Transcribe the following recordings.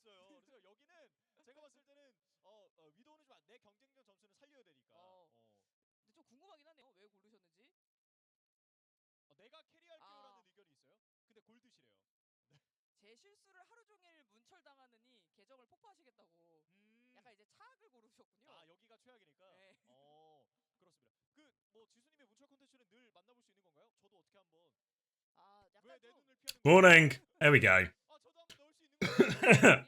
근데 좀 궁금하긴 하네요. 왜 고르셨는지. 제 실수를 하루 종일 문철당하느니 계정을 폭파하시겠다고. 약간 이제 차악을 고르셨군요. 네. 약간 좀 Morning. There we go.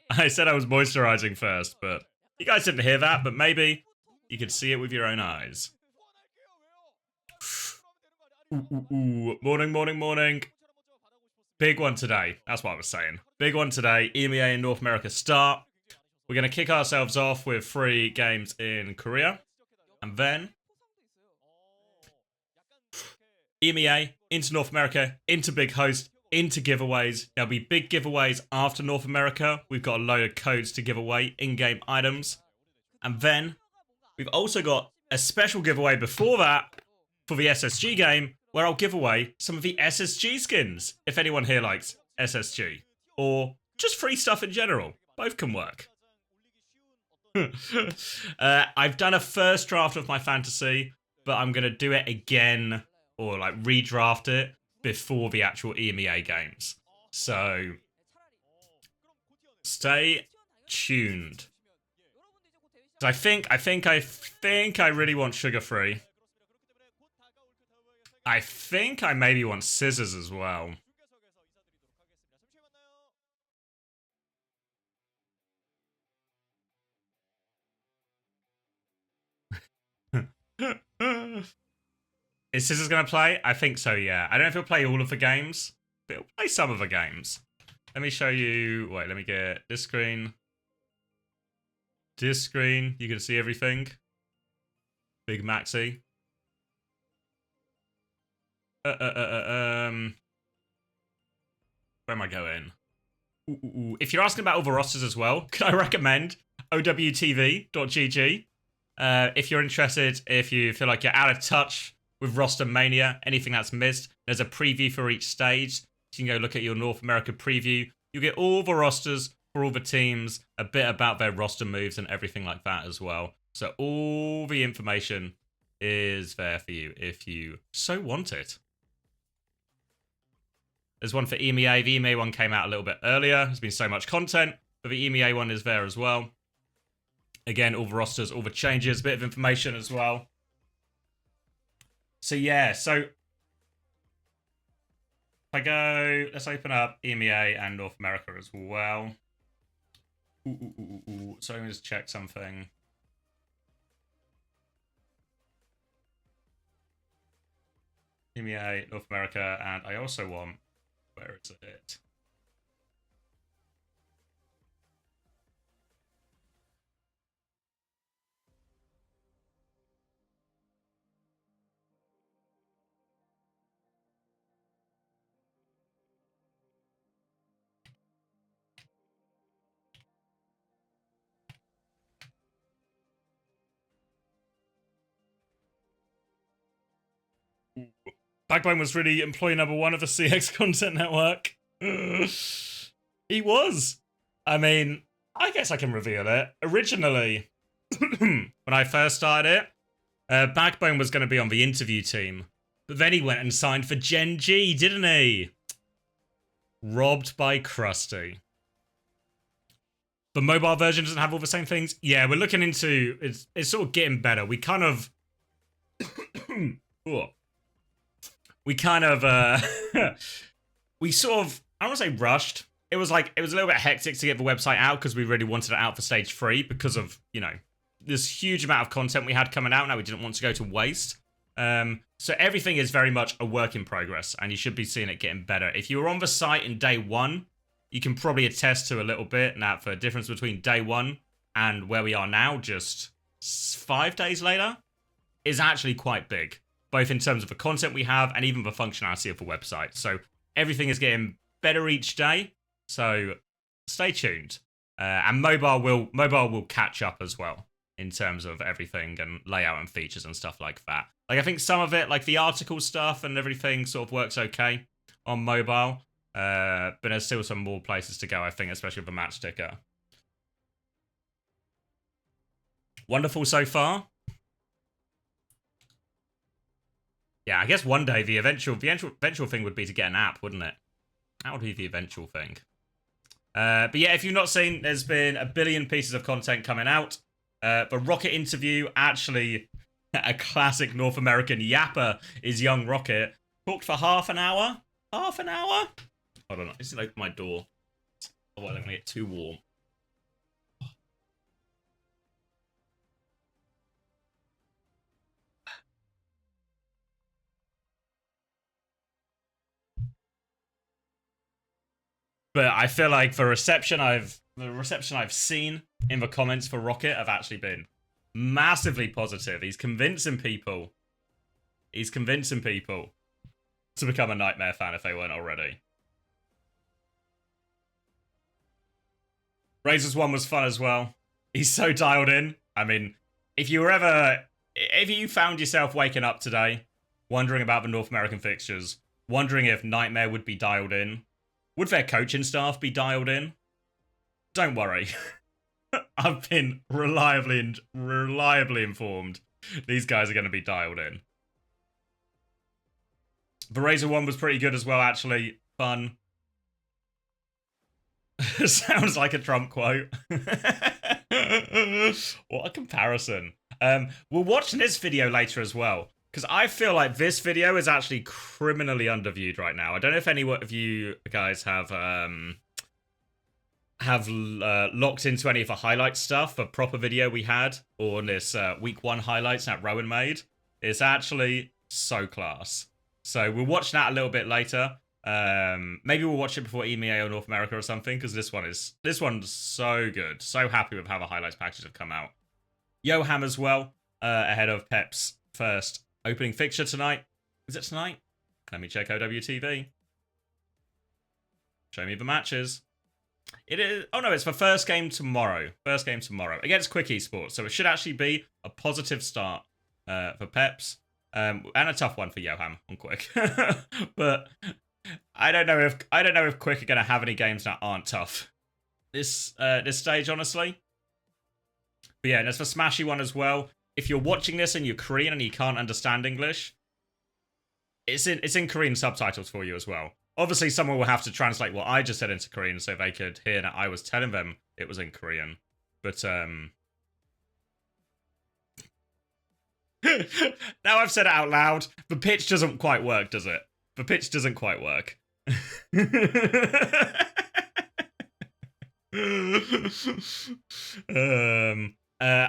I said I was moisturizing first, but you guys didn't hear that, but maybe you could see it with your own eyes. Ooh. Morning, morning, morning. Big one today. That's what I was saying. Big one today. EMEA in North America start. We're going to kick ourselves off with 3 games in Korea. And then EMEA into North America, into big host, into giveaways. There'll be big giveaways after North America. We've got a load of codes to give away, in-game items. And then we've also got a special giveaway before that for the SSG game, where I'll give away some of the SSG skins, if anyone here likes SSG. Or just free stuff in general. Both can work. I've done a first draft of my fantasy, but I'm going to do it again, or like redraft it, before the actual EMEA games. So, stay tuned. I think I really want sugar-free. I think I maybe want scissors as well. Is Scissors going to play? I think so, yeah. I don't know if he'll play all of the games, but he'll play some of the games. Let me show you... Wait, let me get this screen. This screen, you can see everything. Big Maxi. Where am I going? Ooh. If you're asking about other rosters as well, can I recommend OWTV.gg? If you're interested, if you feel like you're out of touch with roster mania, anything that's missed, there's a preview for each stage. So you can go look at your North America preview. You get all the rosters for all the teams, a bit about their roster moves and everything like that as well. So all the information is there for you if you so want it. There's one for EMEA. The EMEA one came out a little bit earlier. There's been so much content, but the EMEA one is there as well. Again, all the rosters, all the changes, a bit of information as well. So yeah, so if I go, let's open up EMEA and North America as well. So let me just check something. EMEA, North America, and I also want, where is it? Backbone was really employee number 1 of the CX Content Network. He was. I mean, I guess I can reveal it. Originally, when I first started it, Backbone was going to be on the interview team. But then he went and signed for Gen G, didn't he? Robbed by Krusty. The mobile version doesn't have all the same things. Yeah, we're looking into... It's sort of getting better. We kind of... we kind of... we sort of... I don't want to say rushed. It was a little bit hectic to get the website out because we really wanted it out for stage 3 because of, you know, this huge amount of content we had coming out now we didn't want to go to waste. So everything is very much a work in progress and you should be seeing it getting better. If you were on the site in day 1, you can probably attest to a little bit now for a difference between day 1 and where we are now, just 5 days later, is actually quite big, both in terms of the content we have and even the functionality of the website. So everything is getting better each day. So stay tuned. And mobile will catch up as well in terms of everything and layout and features and stuff like that. Like, I think some of it, like the article stuff and everything sort of works okay on mobile. But there's still some more places to go, I think, especially with the match ticker. Wonderful so far. Yeah, I guess one day the eventual thing would be to get an app, wouldn't it? That would be the eventual thing. But yeah, if you've not seen, there's been a billion pieces of content coming out. The Rocket interview, actually a classic North American yapper, is young Rocket. Talked for half an hour. Half an hour? Hold on, this is open my door. Otherwise I'm going to get too warm. But I feel like the reception I've seen in the comments for Rocket have actually been massively positive. He's convincing people. He's convincing people to become a Nightmare fan if they weren't already. Razor's one was fun as well. He's so dialed in. I mean, if you found yourself waking up today, wondering about the North American fixtures, wondering if Nightmare would be dialed in, would their coaching staff be dialed in? Don't worry. I've been reliably informed these guys are going to be dialed in. The Razor one was pretty good as well, actually. Fun. Sounds like a Trump quote. What a comparison. We're watching this video later as well, because I feel like this video is actually criminally underviewed right now. I don't know if any of you guys have locked into any of the highlight stuff, the proper video we had, or on this week 1 highlights that Rowan made. It's actually so class. So we'll watch that a little bit later. Maybe we'll watch it before EMEA or North America or something, because this one's so good. So happy with how the highlights packages have come out. Yoham as well, ahead of Pep's first opening fixture tonight. Is it tonight? Let me check OWTV. Show me the matches. It is. Oh no, it's the first game tomorrow. First game tomorrow against Quick Esports. So it should actually be a positive start for Peps, and a tough one for Yoham on Quick. But I don't know if Quick are going to have any games that aren't tough this stage, honestly. But yeah, and there's the Smashy one as well. If you're watching this and you're Korean and you can't understand English, it's in Korean subtitles for you as well. Obviously, someone will have to translate what I just said into Korean so they could hear that I was telling them it was in Korean. But now I've said it out loud. The pitch doesn't quite work, does it? The pitch doesn't quite work.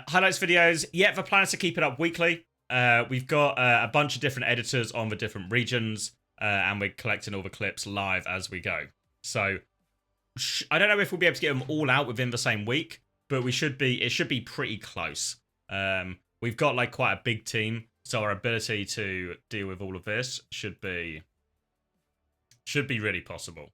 Highlights videos. Yeah, the plan is to keep it up weekly. We've got a bunch of different editors on the different regions, and we're collecting all the clips live as we go. So I don't know if we'll be able to get them all out within the same week, but it should be pretty close. We've got like quite a big team, so our ability to deal with all of this should be really possible.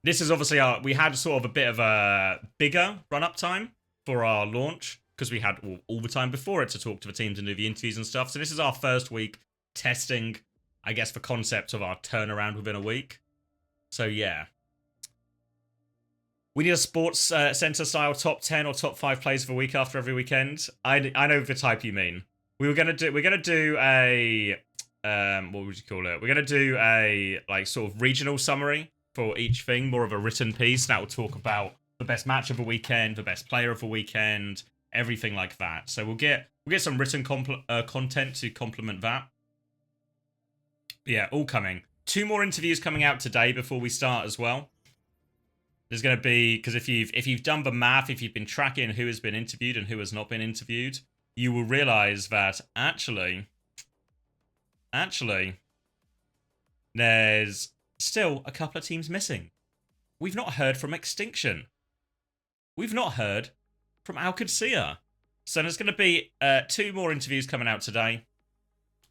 This is obviously we had sort of a bit of a bigger run-up time for our launch, because we had all the time before it to talk to the teams and do the interviews and stuff. So this is our first week testing, I guess, the concept of our turnaround within a week. So yeah. We need a sports center style top 10 or top 5 plays of the week after every weekend. I know the type you mean. We're gonna do a what would you call it? We're gonna do a like sort of regional summary for each thing, more of a written piece that will talk about the best match of the weekend, the best player of the weekend, everything like that. So we'll get some written content to complement that. But yeah, all coming. 2 more interviews coming out today before we start as well. There's going to be, because if you've done the math, if you've been tracking who has been interviewed and who has not been interviewed, you will realize that actually, there's still a couple of teams missing. We've not heard from Extinction. We've not heard from WAE. So there's going to be 2 more interviews coming out today,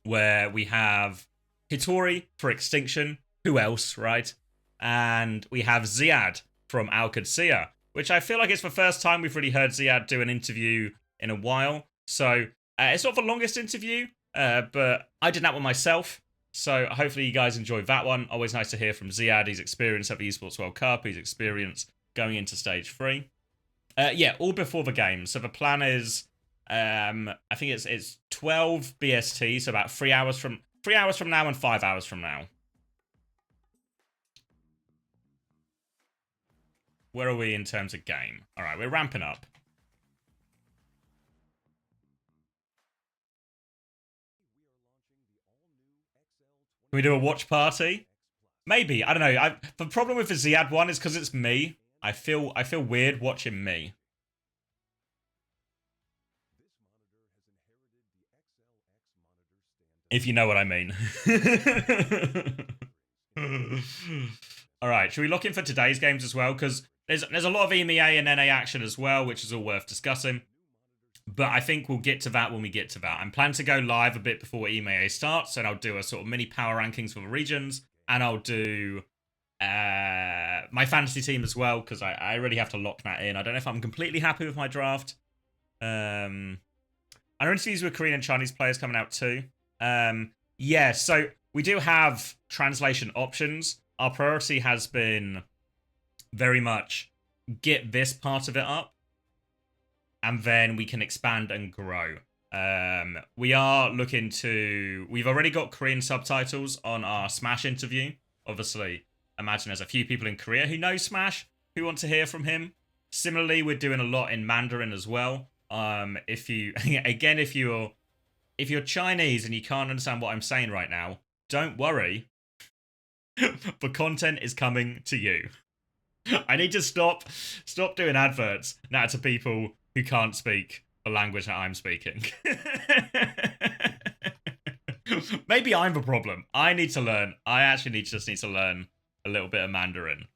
where we have Hitori for Extinction. Who else, right? And we have Ziad from WAE, which I feel like it's the first time we've really heard Ziad do an interview in a while. So it's not the longest interview, but I did that one myself. So hopefully you guys enjoyed that one. Always nice to hear from Ziad. His experience at the Esports World Cup, his experience going into Stage 3. Yeah, all before the game. So the plan is, I think it's 12 BST, so about 3 hours from now and 5 hours from now. Where are we in terms of game? All right, we're ramping up. Can we do a watch party? Maybe. I don't know. The problem with the Ziad one is because it's me. I feel weird watching me. If you know what I mean. All right, should we look in for today's games as well? Because there's a lot of EMEA and NA action as well, which is all worth discussing. But I think we'll get to that when we get to that. I'm planning to go live a bit before EMEA starts, and I'll do a sort of mini power rankings for the regions, and I'll do my fantasy team as well, because I really have to lock that in. I don't know if I'm completely happy with my draft. Our interviews with Korean and Chinese players coming out too. Yeah, so we do have translation options. Our priority has been very much get this part of it up, and then we can expand and grow. We are looking to... We've already got Korean subtitles on our Smash interview. Obviously, imagine there's a few people in Korea who know Smash, who want to hear from him. Similarly, we're doing a lot in Mandarin as well. If you... Again, if you're Chinese and you can't understand what I'm saying right now, don't worry. The content is coming to you. I need to stop doing adverts now to people who can't speak the language that I'm speaking. Maybe I'm the problem. I need to learn. I actually just need to learn a little bit of Mandarin.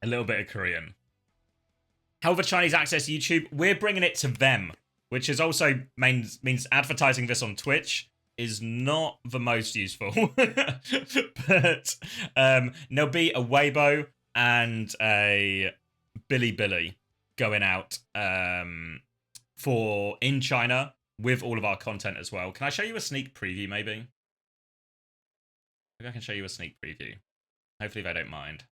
A little bit of Korean. How the Chinese access YouTube? We're bringing it to them, which is also means advertising this on Twitch is not the most useful. But there'll be a Weibo and a Bilibili going out for in China with all of our content as well. Can I show you a sneak preview, maybe? Maybe I can show you a sneak preview. Hopefully they don't mind.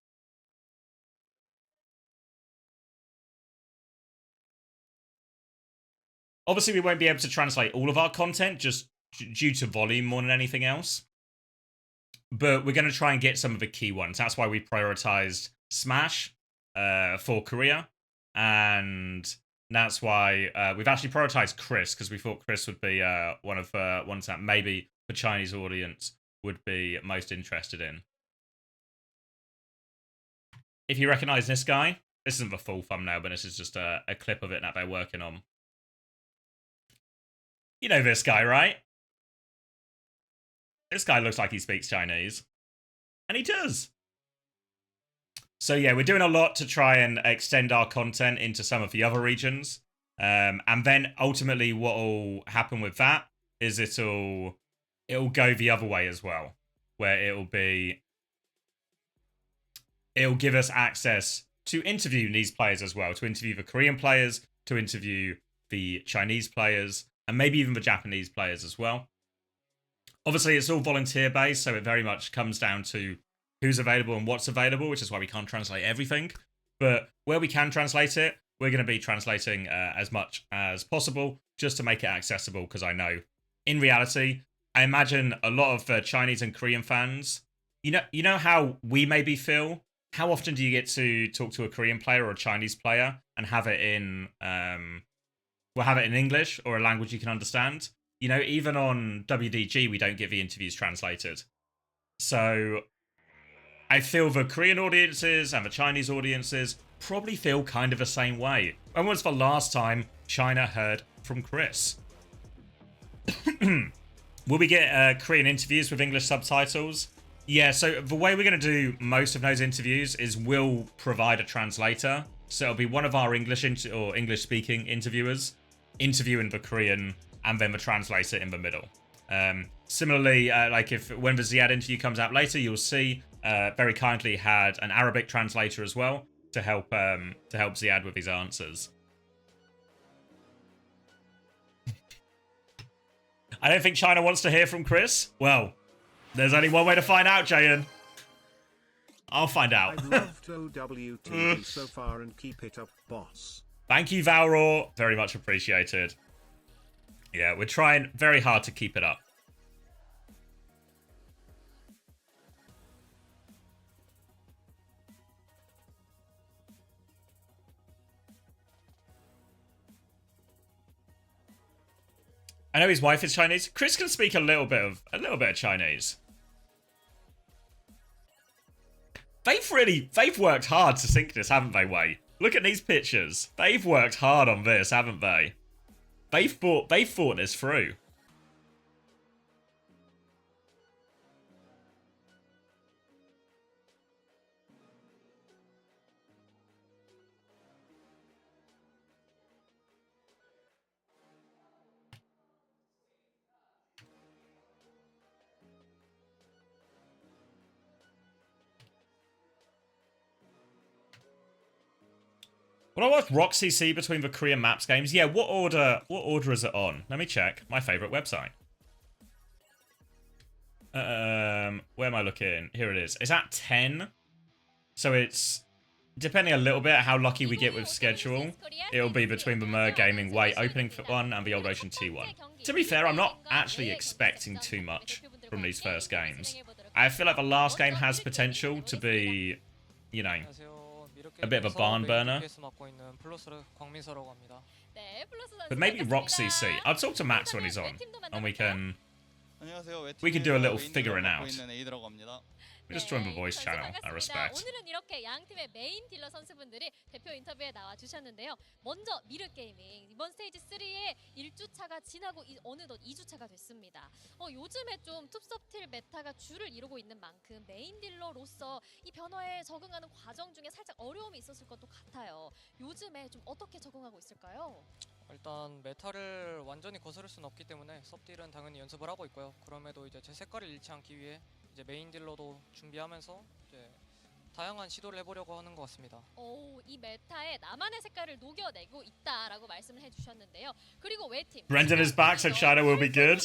Obviously, we won't be able to translate all of our content just due to volume more than anything else. But we're going to try and get some of the key ones. That's why we prioritized Smash for Korea. And that's why we've actually prioritized Chris, because we thought Chris would be one of ones that maybe the Chinese audience would be most interested in. If you recognize this guy, this isn't the full thumbnail, but this is just a clip of it that they're working on. You know this guy, right? This guy looks like he speaks Chinese. And he does. So yeah, we're doing a lot to try and extend our content into some of the other regions. And then ultimately what will happen with that is it'll go the other way as well. Where it'll give us access to interview these players as well. To interview the Korean players, to interview the Chinese players, and maybe even the Japanese players as well. Obviously, it's all volunteer-based, so it very much comes down to who's available and what's available, which is why we can't translate everything. But where we can translate it, we're going to be translating as much as possible, just to make it accessible, because I know, in reality, I imagine a lot of Chinese and Korean fans, you know how we maybe feel? How often do you get to talk to a Korean player or a Chinese player and have it in... We'll have it in English or a language you can understand. You know, even on WDG, we don't get the interviews translated. So I feel the Korean audiences and the Chinese audiences probably feel kind of the same way. When was the last time China heard from Chris? Will we get Korean interviews with English subtitles? Yeah, so the way we're going to do most of those interviews is we'll provide a translator. So it'll be one of our English-speaking interviewers interviewing the Korean, and then the translator in the middle. Similarly, like when the Ziad interview comes out later, you'll see very kindly had an Arabic translator as well to help Ziad with his answers. I don't think China wants to hear from Chris. Well, there's only one way to find out, Jayan. I'll find out. I've loved OWTV so far and keep it up, boss. Thank you, Valraw. Very much appreciated. Yeah, we're trying very hard to keep it up. I know his wife is Chinese. Chris can speak a little bit of Chinese. They've worked hard to sync this, haven't they, WAE? Look at these pictures. They've worked hard on this, haven't they? They've thought this through. Will I watch ROCCC between the Korean Maps games? Yeah, what order is it on? Let me check. My favorite website. Where am I looking? Here it is. It's at 10. So it's, depending a little bit how lucky we get with schedule, it'll be between the Mer Gaming WAE opening for one and the Old Ocean T1. To be fair, I'm not actually expecting too much from these first games. I feel like the last game has potential to be, you know, a bit of a barn burner. But maybe ROCCC. I'll talk to Max when he's on, and we can do a little figuring out. We just joined the voice channel. I respect. 오늘은 이렇게 양 팀의 메인 딜러 선수분들이 대표 인터뷰에 나와 주셨는데요. 먼저 미르 게이밍 이번 스테이지 3의 1주차가 지나고 어느덧 2주차가 됐습니다. 요즘에 좀 톱섭틸 메타가 주를 이루고 있는 만큼 메인 딜러로서 이 변화에 적응하는 과정 중에 살짝 어려움이 있었을 것도 같아요. 요즘에 좀 어떻게 적응하고 있을까요? 일단 메타를 완전히 거스를 수는 없기 때문에 섭딜은 당연히 연습을 하고 있고요. 그럼에도 이제 제 색깔을 잃지 않기 위해 이제 메인 딜러도 준비하면서 이제 다양한 시도를 해보려고 하는 것 같습니다. 이 메타에 나만의 색깔을 녹여내고 있다라고 말씀을 해주셨는데요. 그리고 외팀 Brendan is back, so China will be good.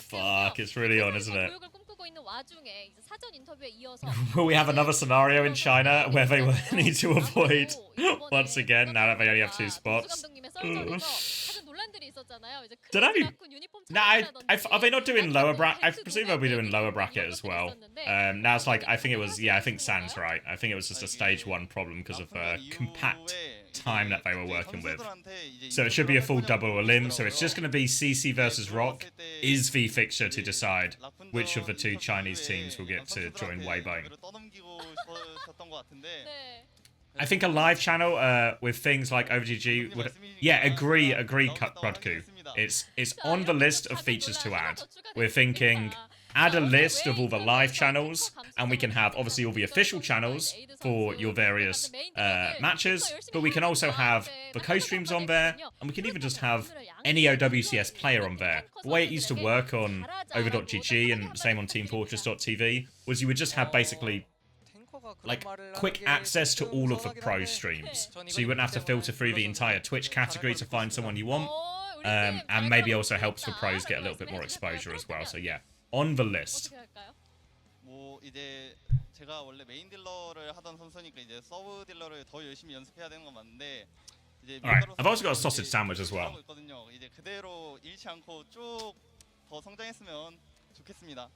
Fuck, it's really on, isn't it? 꿈꾸고 있는 와중에 이제 사전 인터뷰에 이어서 Will we have another scenario in China where they will need to avoid once again now that they only have 2 spots? Did I do? Nah, are they not doing lower bracket? I presume they'll be doing lower bracket as well. Now it's like, I think it was, yeah, I think San's right. I think it was just a stage 1 problem because of compact time that they were working with. So it should be a full double elim. So it's just going to be CC versus Rock is the fixture to decide which of the 2 Chinese teams will get to join Weibo. I think a live channel with things like OVGG would... Yeah, agree, Krudku. It's on the list of features to add. We're thinking, add a list of all the live channels, and we can have, obviously, all the official channels for your various matches, but we can also have the co-streams on there, and we can even just have any OWCS player on there. The way it used to work on over.gg and same on teamfortress.tv was you would just have basically like quick access to all of the pro streams, so you wouldn't have to filter through the entire Twitch category to find someone you want, and maybe also helps for pros get a little bit more exposure as well. So yeah, on the list. 이제 제가 원래 메인 딜러를 하던 선수니까 이제 서브 딜러를 더 열심히 연습해야 되는 건 맞는데 이제 Alright, I've also got a sausage sandwich as well. 이제 그대로 잃지 않고 쭉 더 성장했으면 좋겠습니다.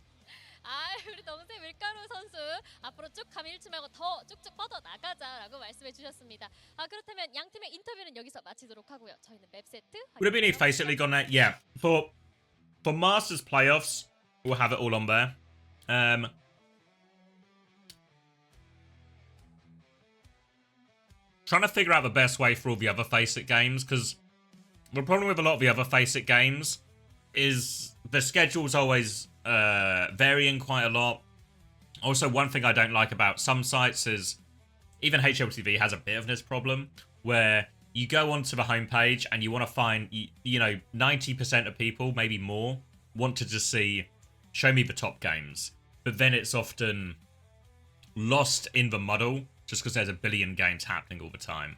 우리 동생 밀가루 선수 앞으로 쭉 감이 잃지 말고 더 쭉쭉 뻗어 나가자라고 말씀해 주셨습니다. 그렇다면 양 팀의 인터뷰는 여기서 마치도록 하고요. 저희는 맵 세트. Would it be any Face It League on that? Yeah. For Masters playoffs, we'll have it all on there. Trying to figure out the best way for all the other Face It games, because the problem with a lot of the other Face It games is the schedule's always varying quite a lot. Also, one thing I don't like about some sites is even HLTV has a bit of this problem where you go onto the homepage and you want to find, you know, 90% of people, maybe more, want to just see, show me the top games. But then it's often lost in the muddle just because there's a billion games happening all the time.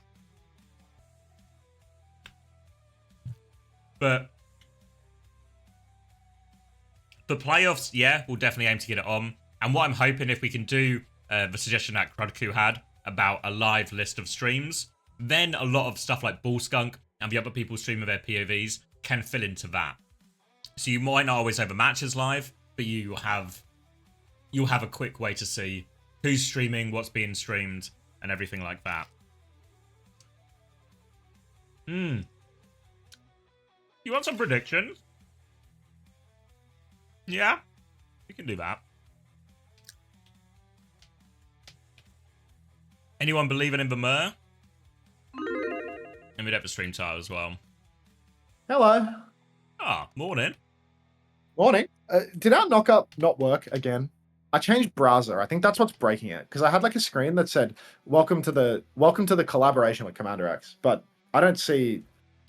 But the playoffs, yeah, we'll definitely aim to get it on. And what I'm hoping if we can do the suggestion that Crudku had about a live list of streams, then a lot of stuff like Ball Skunk and the other people streaming their POVs can fill into that. So you might not always have the matches live, but you'll have a quick way to see who's streaming, what's being streamed, and everything like that. You want some predictions? Yeah, we can do that. Anyone believing in the Mer? And we'd have a stream title as well. Hello. Ah, morning. Morning. Did our knock-up not work again? I changed browser. I think that's what's breaking it. Because I had like a screen that said, welcome to the collaboration with CommanderX. But I don't see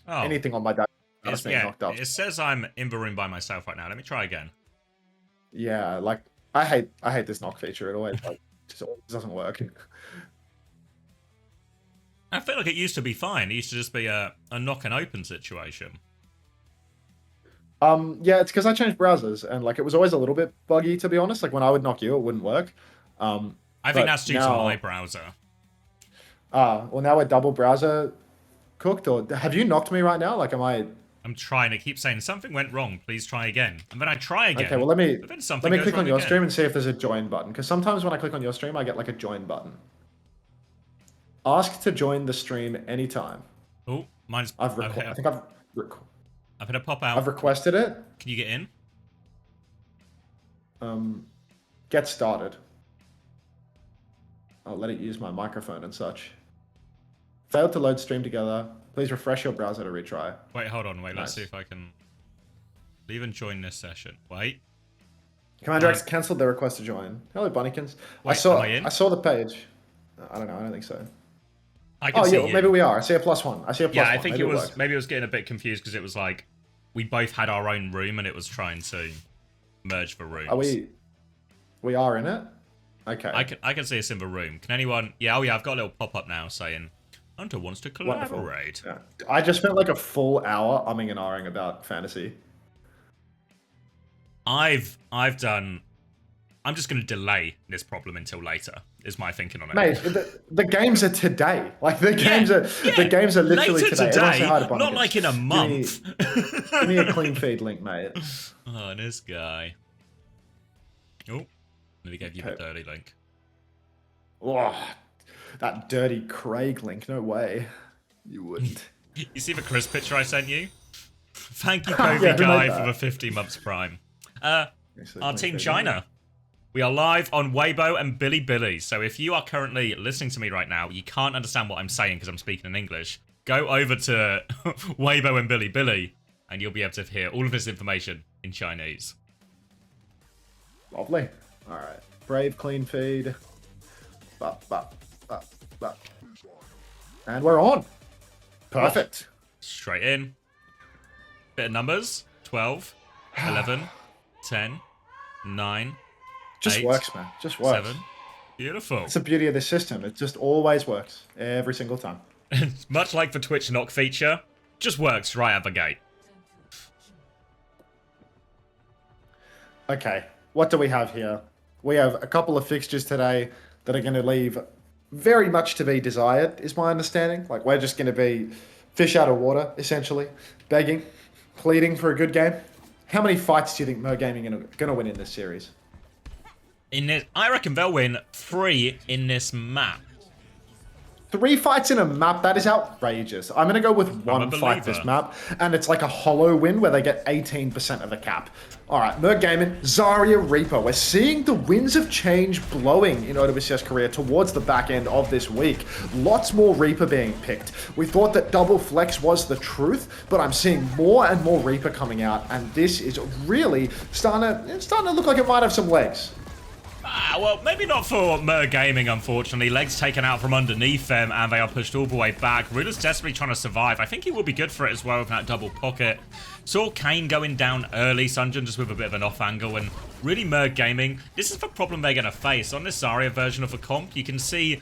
anything on my dashboard being knocked up. It says I'm in the room by myself right now. Let me try again. Yeah, like I hate this knock feature. It always doesn't work. I feel like it used to be fine. It used to just be a knock and open situation. Yeah, it's because I changed browsers and like it was always a little bit buggy, to be honest. Like when I would knock you, it wouldn't work. I think that's due to my browser. Well, now we're double browser cooked. Or have you knocked me right now? Like, I'm trying to keep saying something went wrong. Please try again. And then I try again. Okay, well let me click on your again. stream and see if there's a join button. Because sometimes when I click on your stream, I get like a join button. Ask to join the stream anytime. Oh, mine's. I think I've hit a pop out. I've requested it. Can you get in? Get started. I'll let it use my microphone and such. Failed to load stream together. Please refresh your browser to retry. Wait, hold on. Wait, let's see if I can leave and join this session. Wait. CommanderX cancelled their request to join. Hello, Bunnykins. Wait, I saw the page. I don't know. I don't think so. I can see you. Maybe we are. I see a +1. I see a +1. Yeah, I think maybe it was getting a bit confused because it was like we both had our own room and it was trying to merge the rooms. Are we are in it? Okay. I can see us in the room. Can anyone? Yeah. Oh yeah. I've got a little pop up now saying Hunter wants to collaborate. Yeah. I just spent like a full hour umming and ahhing about fantasy. I've done. I'm just going to delay this problem until later. Is my thinking on it. Mate, the games are today. Like the games are literally later today. Not like in a month. Give me a clean feed link, mate. Oh, this guy. Oh, let me give you the dirty link. Oh, that dirty Craig link. No way. You wouldn't. You see the Chris picture I sent you? Thank you, Kofi Guy, for the 50 months prime. Our team China. We are live on Weibo and Bilibili, so if you are currently listening to me right now, you can't understand what I'm saying because I'm speaking in English, go over to Weibo and Bilibili, and you'll be able to hear all of this information in Chinese. Lovely. Alright. Brave, clean feed. And we're on. Perfect. Straight in. Bit of numbers. 12, 11, 10, 9... Just 8, works, man. Just works. 7. Beautiful. It's the beauty of this system. It just always works. Every single time. Much like the Twitch knock feature, just works right out the gate. Okay. What do we have here? We have a couple of fixtures today that are going to leave very much to be desired, is my understanding. Like, we're just going to be fish out of water, essentially. Begging, pleading for a good game. How many fights do you think Mo Gaming are going to win in this series? I reckon they'll win 3 in this map. 3 fights in a map? That is outrageous. I'm going to go with 1 fight this map, and it's like a hollow win where they get 18% of the cap. All right, Merc Gaming, Zarya, Reaper. We're seeing the winds of change blowing in OWCS Korea towards the back end of this week. Lots more Reaper being picked. We thought that double flex was the truth, but I'm seeing more and more Reaper coming out, and this is really starting to look like it might have some legs. Well, maybe not for Mer Gaming, unfortunately. Legs taken out from underneath them, and they are pushed all the way back. Ruler's desperately trying to survive. I think he will be good for it as well with that double pocket. Saw Kane going down early, Sunjun just with a bit of an off angle, and really Mer Gaming, this is the problem they're going to face. On this Zarya version of the comp, you can see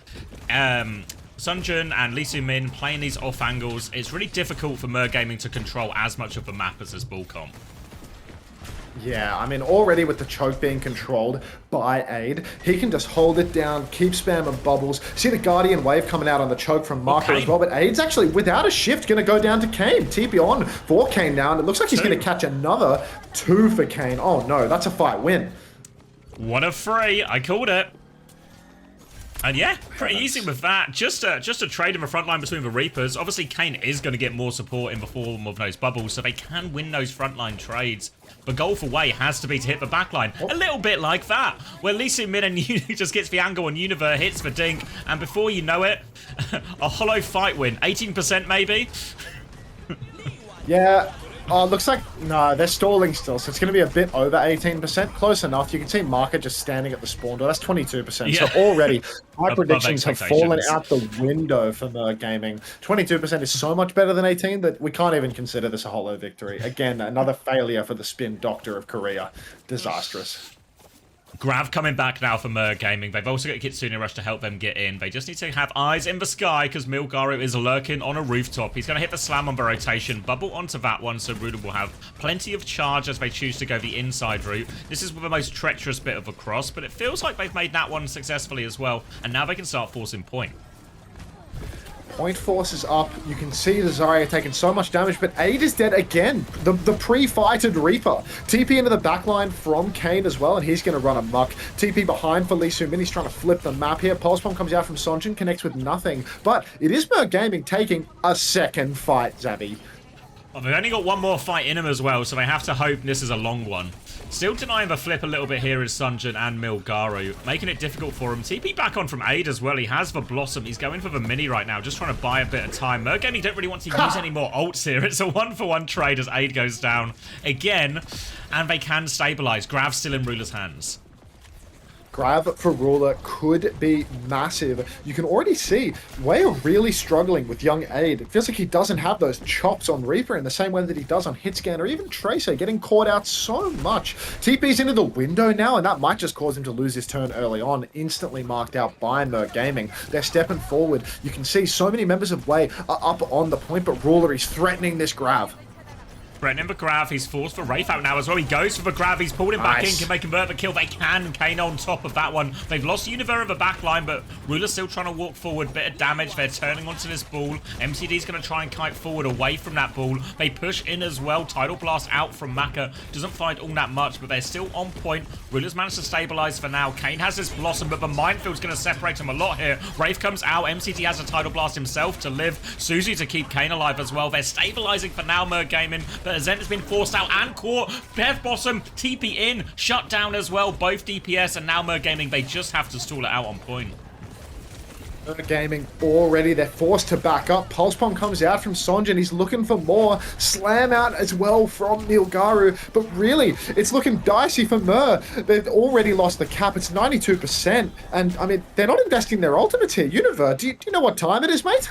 Sunjun and Lee Soo-min playing these off angles. It's really difficult for Mer Gaming to control as much of the map as this ball comp. Yeah, I mean, already with the choke being controlled by Aid, he can just hold it down, keep spamming bubbles. See the Guardian Wave coming out on the choke from Marco as well, but Aid's actually, without a shift, going to go down to Kane. TP on for Kane now, and it looks like he's going to catch another 2 for Kane. Oh no, that's a fight win. 1 of 3, I called it. And yeah, pretty easy with that. Just a trade in the front line between the Reapers. Obviously, Kane is going to get more support in the form of those bubbles, so they can win those frontline trades. The goal for WAE has to be to hit the backline. A little bit like that, where Lee Min and just gets the angle on Univer, hits the dink, and before you know it, a hollow fight win. 18% maybe? Yeah. Oh, looks like, no, they're stalling still, so it's going to be a bit over 18%. Close enough. You can see Marker just standing at the spawn door. That's 22%. Yeah. So already, my predictions have fallen out the window for Merg Gaming. 22% is so much better than 18 that we can't even consider this a hollow victory. Again, another failure for the Spin Doctor of Korea. Disastrous. Grav coming back now for Merg Gaming. They've also got Kitsune Rush to help them get in. They just need to have eyes in the sky because Milgaru is lurking on a rooftop. He's going to hit the slam on the rotation, bubble onto that one, so Ruda will have plenty of charge as they choose to go the inside route. This is the most treacherous bit of a cross, but it feels like they've made that one successfully as well, and now they can start forcing point. Point force is up. You can see the Zarya taking so much damage, but Aid is dead again. The pre-fighted Reaper. TP into the backline from Kane as well, and he's going to run amok. TP behind for Lee Min. He's trying to flip the map here. Pulse Bomb comes out from Sonjin, connects with nothing. But it is Merg Gaming taking a second fight, Zabby. Well, they've only got one more fight in them as well, so they have to hope this is a long one. Still denying the flip a little bit here is Sunjin and Milgaru, making it difficult for him. TP back on from Aid as well. He has the Blossom. He's going for the Mini right now, just trying to buy a bit of time. Merg Gaming don't really want to use any more ults here. It's a 1-for-1 trade as Aid goes down again, and they can stabilize. Grav's still in Ruler's hands. Grav for Ruler could be massive. You can already see WAE are really struggling with young Aid. It feels like he doesn't have those chops on Reaper in the same way that he does on Hitscan or even Tracer, getting caught out so much. TP's into the window now, and that might just cause him to lose his turn early on. Instantly marked out by Merg Gaming. They're stepping forward. You can see so many members of WAE are up on the point, but Ruler is threatening this Grav. Threatening the Grav. He's forced for Wraith out now as well. He goes for the Grav. He's pulled him back in. Can they convert the kill? They can. Kane on top of that one. They've lost Univer in the back line, but Ruler's still trying to walk forward. Bit of damage. They're turning onto this ball. MCD's going to try and kite forward away from that ball. They push in as well. Tidal Blast out from Maka. Doesn't find all that much, but they're still on point. Ruler's managed to stabilize for now. Kane has this Blossom, but the Minefield's going to separate him a lot here. Wraith comes out. MCD has a Tidal Blast himself to live. Suzu to keep Kane alive as well. They're stabilizing for now, Merg Gaming, but Azent has been forced out and caught. Bev Blossom, TP in, shut down as well. Both DPS and now Merg Gaming, they just have to stall it out on point. Merg Gaming already, they're forced to back up. Pulse Bomb comes out from Sonjin. He's looking for more. Slam out as well from Milgaru. But really, it's looking dicey for Mer. They've already lost the cap. It's 92%. And, I mean, they're not investing their ultimates here. Univer, do you know what time it is, mate?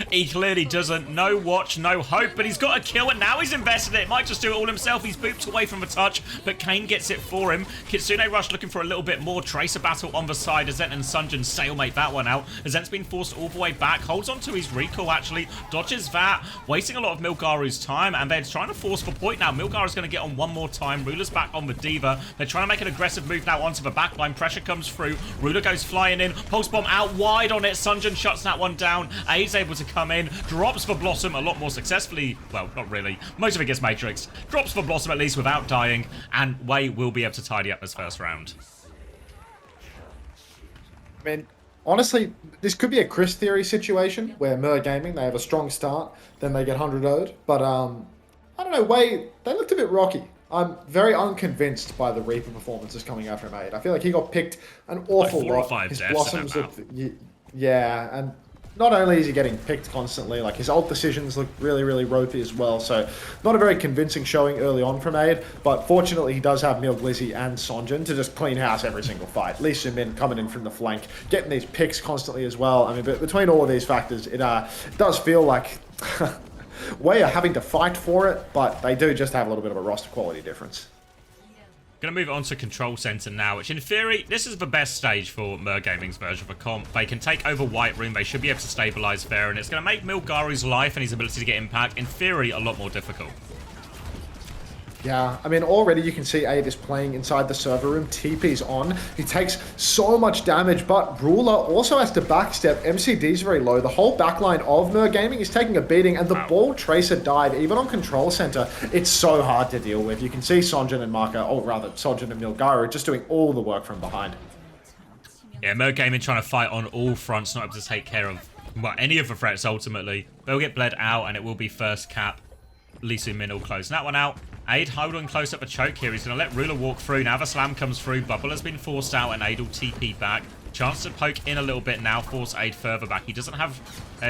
He clearly doesn't. No watch, no hope, but he's got a kill, and now he's invested it. Might just do it all himself. He's booped away from the touch, but Kane gets it for him. Kitsune Rush looking for a little bit more. Tracer battle on the side. Azent and Sunjin stalemate that one out. Azent's been forced all the way back. Holds on to his recall, actually. Dodges that. Wasting a lot of Milgaru's time, and they're trying to force for point now. Milgaru's going to get on one more time. Ruler's back on the Diva. They're trying to make an aggressive move now onto the backline. Pressure comes through. Ruler goes flying in. Pulse Bomb out wide on it. Sunjin shuts that one down. Aid's able to come in, drops for Blossom a lot more successfully. Well, not really. Most of it gets Matrix. Drops for Blossom at least without dying, and WAE will be able to tidy up this first round. I mean, honestly, this could be a Chris Theory situation where Merg Gaming, they have a strong start, then they get 100 0'd. But, I don't know, WAE, they looked a bit rocky. I'm very unconvinced by the Reaper performances coming out from Aid. I feel like he got picked an awful like 4 or lot. 5 His deaths Blossoms in that looked, yeah, and not only is he getting picked constantly, like his ult decisions look really, really ropey as well. So not a very convincing showing early on from Aid, but fortunately he does have Mil Glizzy and Sonjin to just clean house every single fight. Lee Min coming in from the flank, getting these picks constantly as well. I mean, but between all of these factors, it does feel like WAE are having to fight for it, but they do just have a little bit of a roster quality difference. Going to move on to Control Center now, which in theory, this is the best stage for Merg Gaming's version of a comp. They can take over White Room, they should be able to stabilize there, and it's going to make Milgaru's life and his ability to get impact, in theory, a lot more difficult. Yeah, I mean, already you can see Aid is playing inside the server room. TP's on. He takes so much damage, but Ruler also has to backstep. MCD's very low. The whole backline of Mer Gaming is taking a beating, and the ball tracer died, even on Control Center. It's so hard to deal with. You can see Sonjin and Marka, or rather, Sonjin and Milgaru, just doing all the work from behind. Yeah, Mer Gaming trying to fight on all fronts, not able to take care of, well, any of the threats ultimately. They'll get bled out, and it will be first cap. Lee Min will close that one out. Aid holding close up a choke here. He's going to let Ruler walk through. Now the slam comes through. Bubble has been forced out, and Aid will TP back. Chance to poke in a little bit now. Force Aid further back. He doesn't have...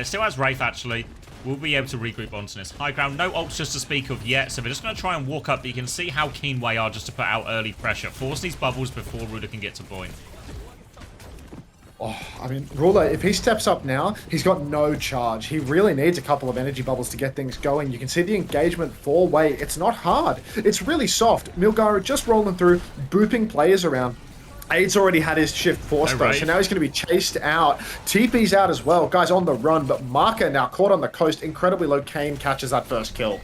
still has Wraith, actually. We'll be able to regroup onto this high ground. No ults just to speak of yet, so they're just going to try and walk up. But you can see how keen WAE are just to put out early pressure. Force these bubbles before Ruler can get to point. Oh, I mean, Ruler, if he steps up now, he's got no charge. He really needs a couple of energy bubbles to get things going. You can see the engagement for WAE. It's not hard. It's really soft. Milgaru just rolling through, booping players around. Aid's already had his shift forced though, so now he's going to be chased out. TP's out as well. Guys on the run, but Marka now caught on the coast. Incredibly low. Kane catches that first kill.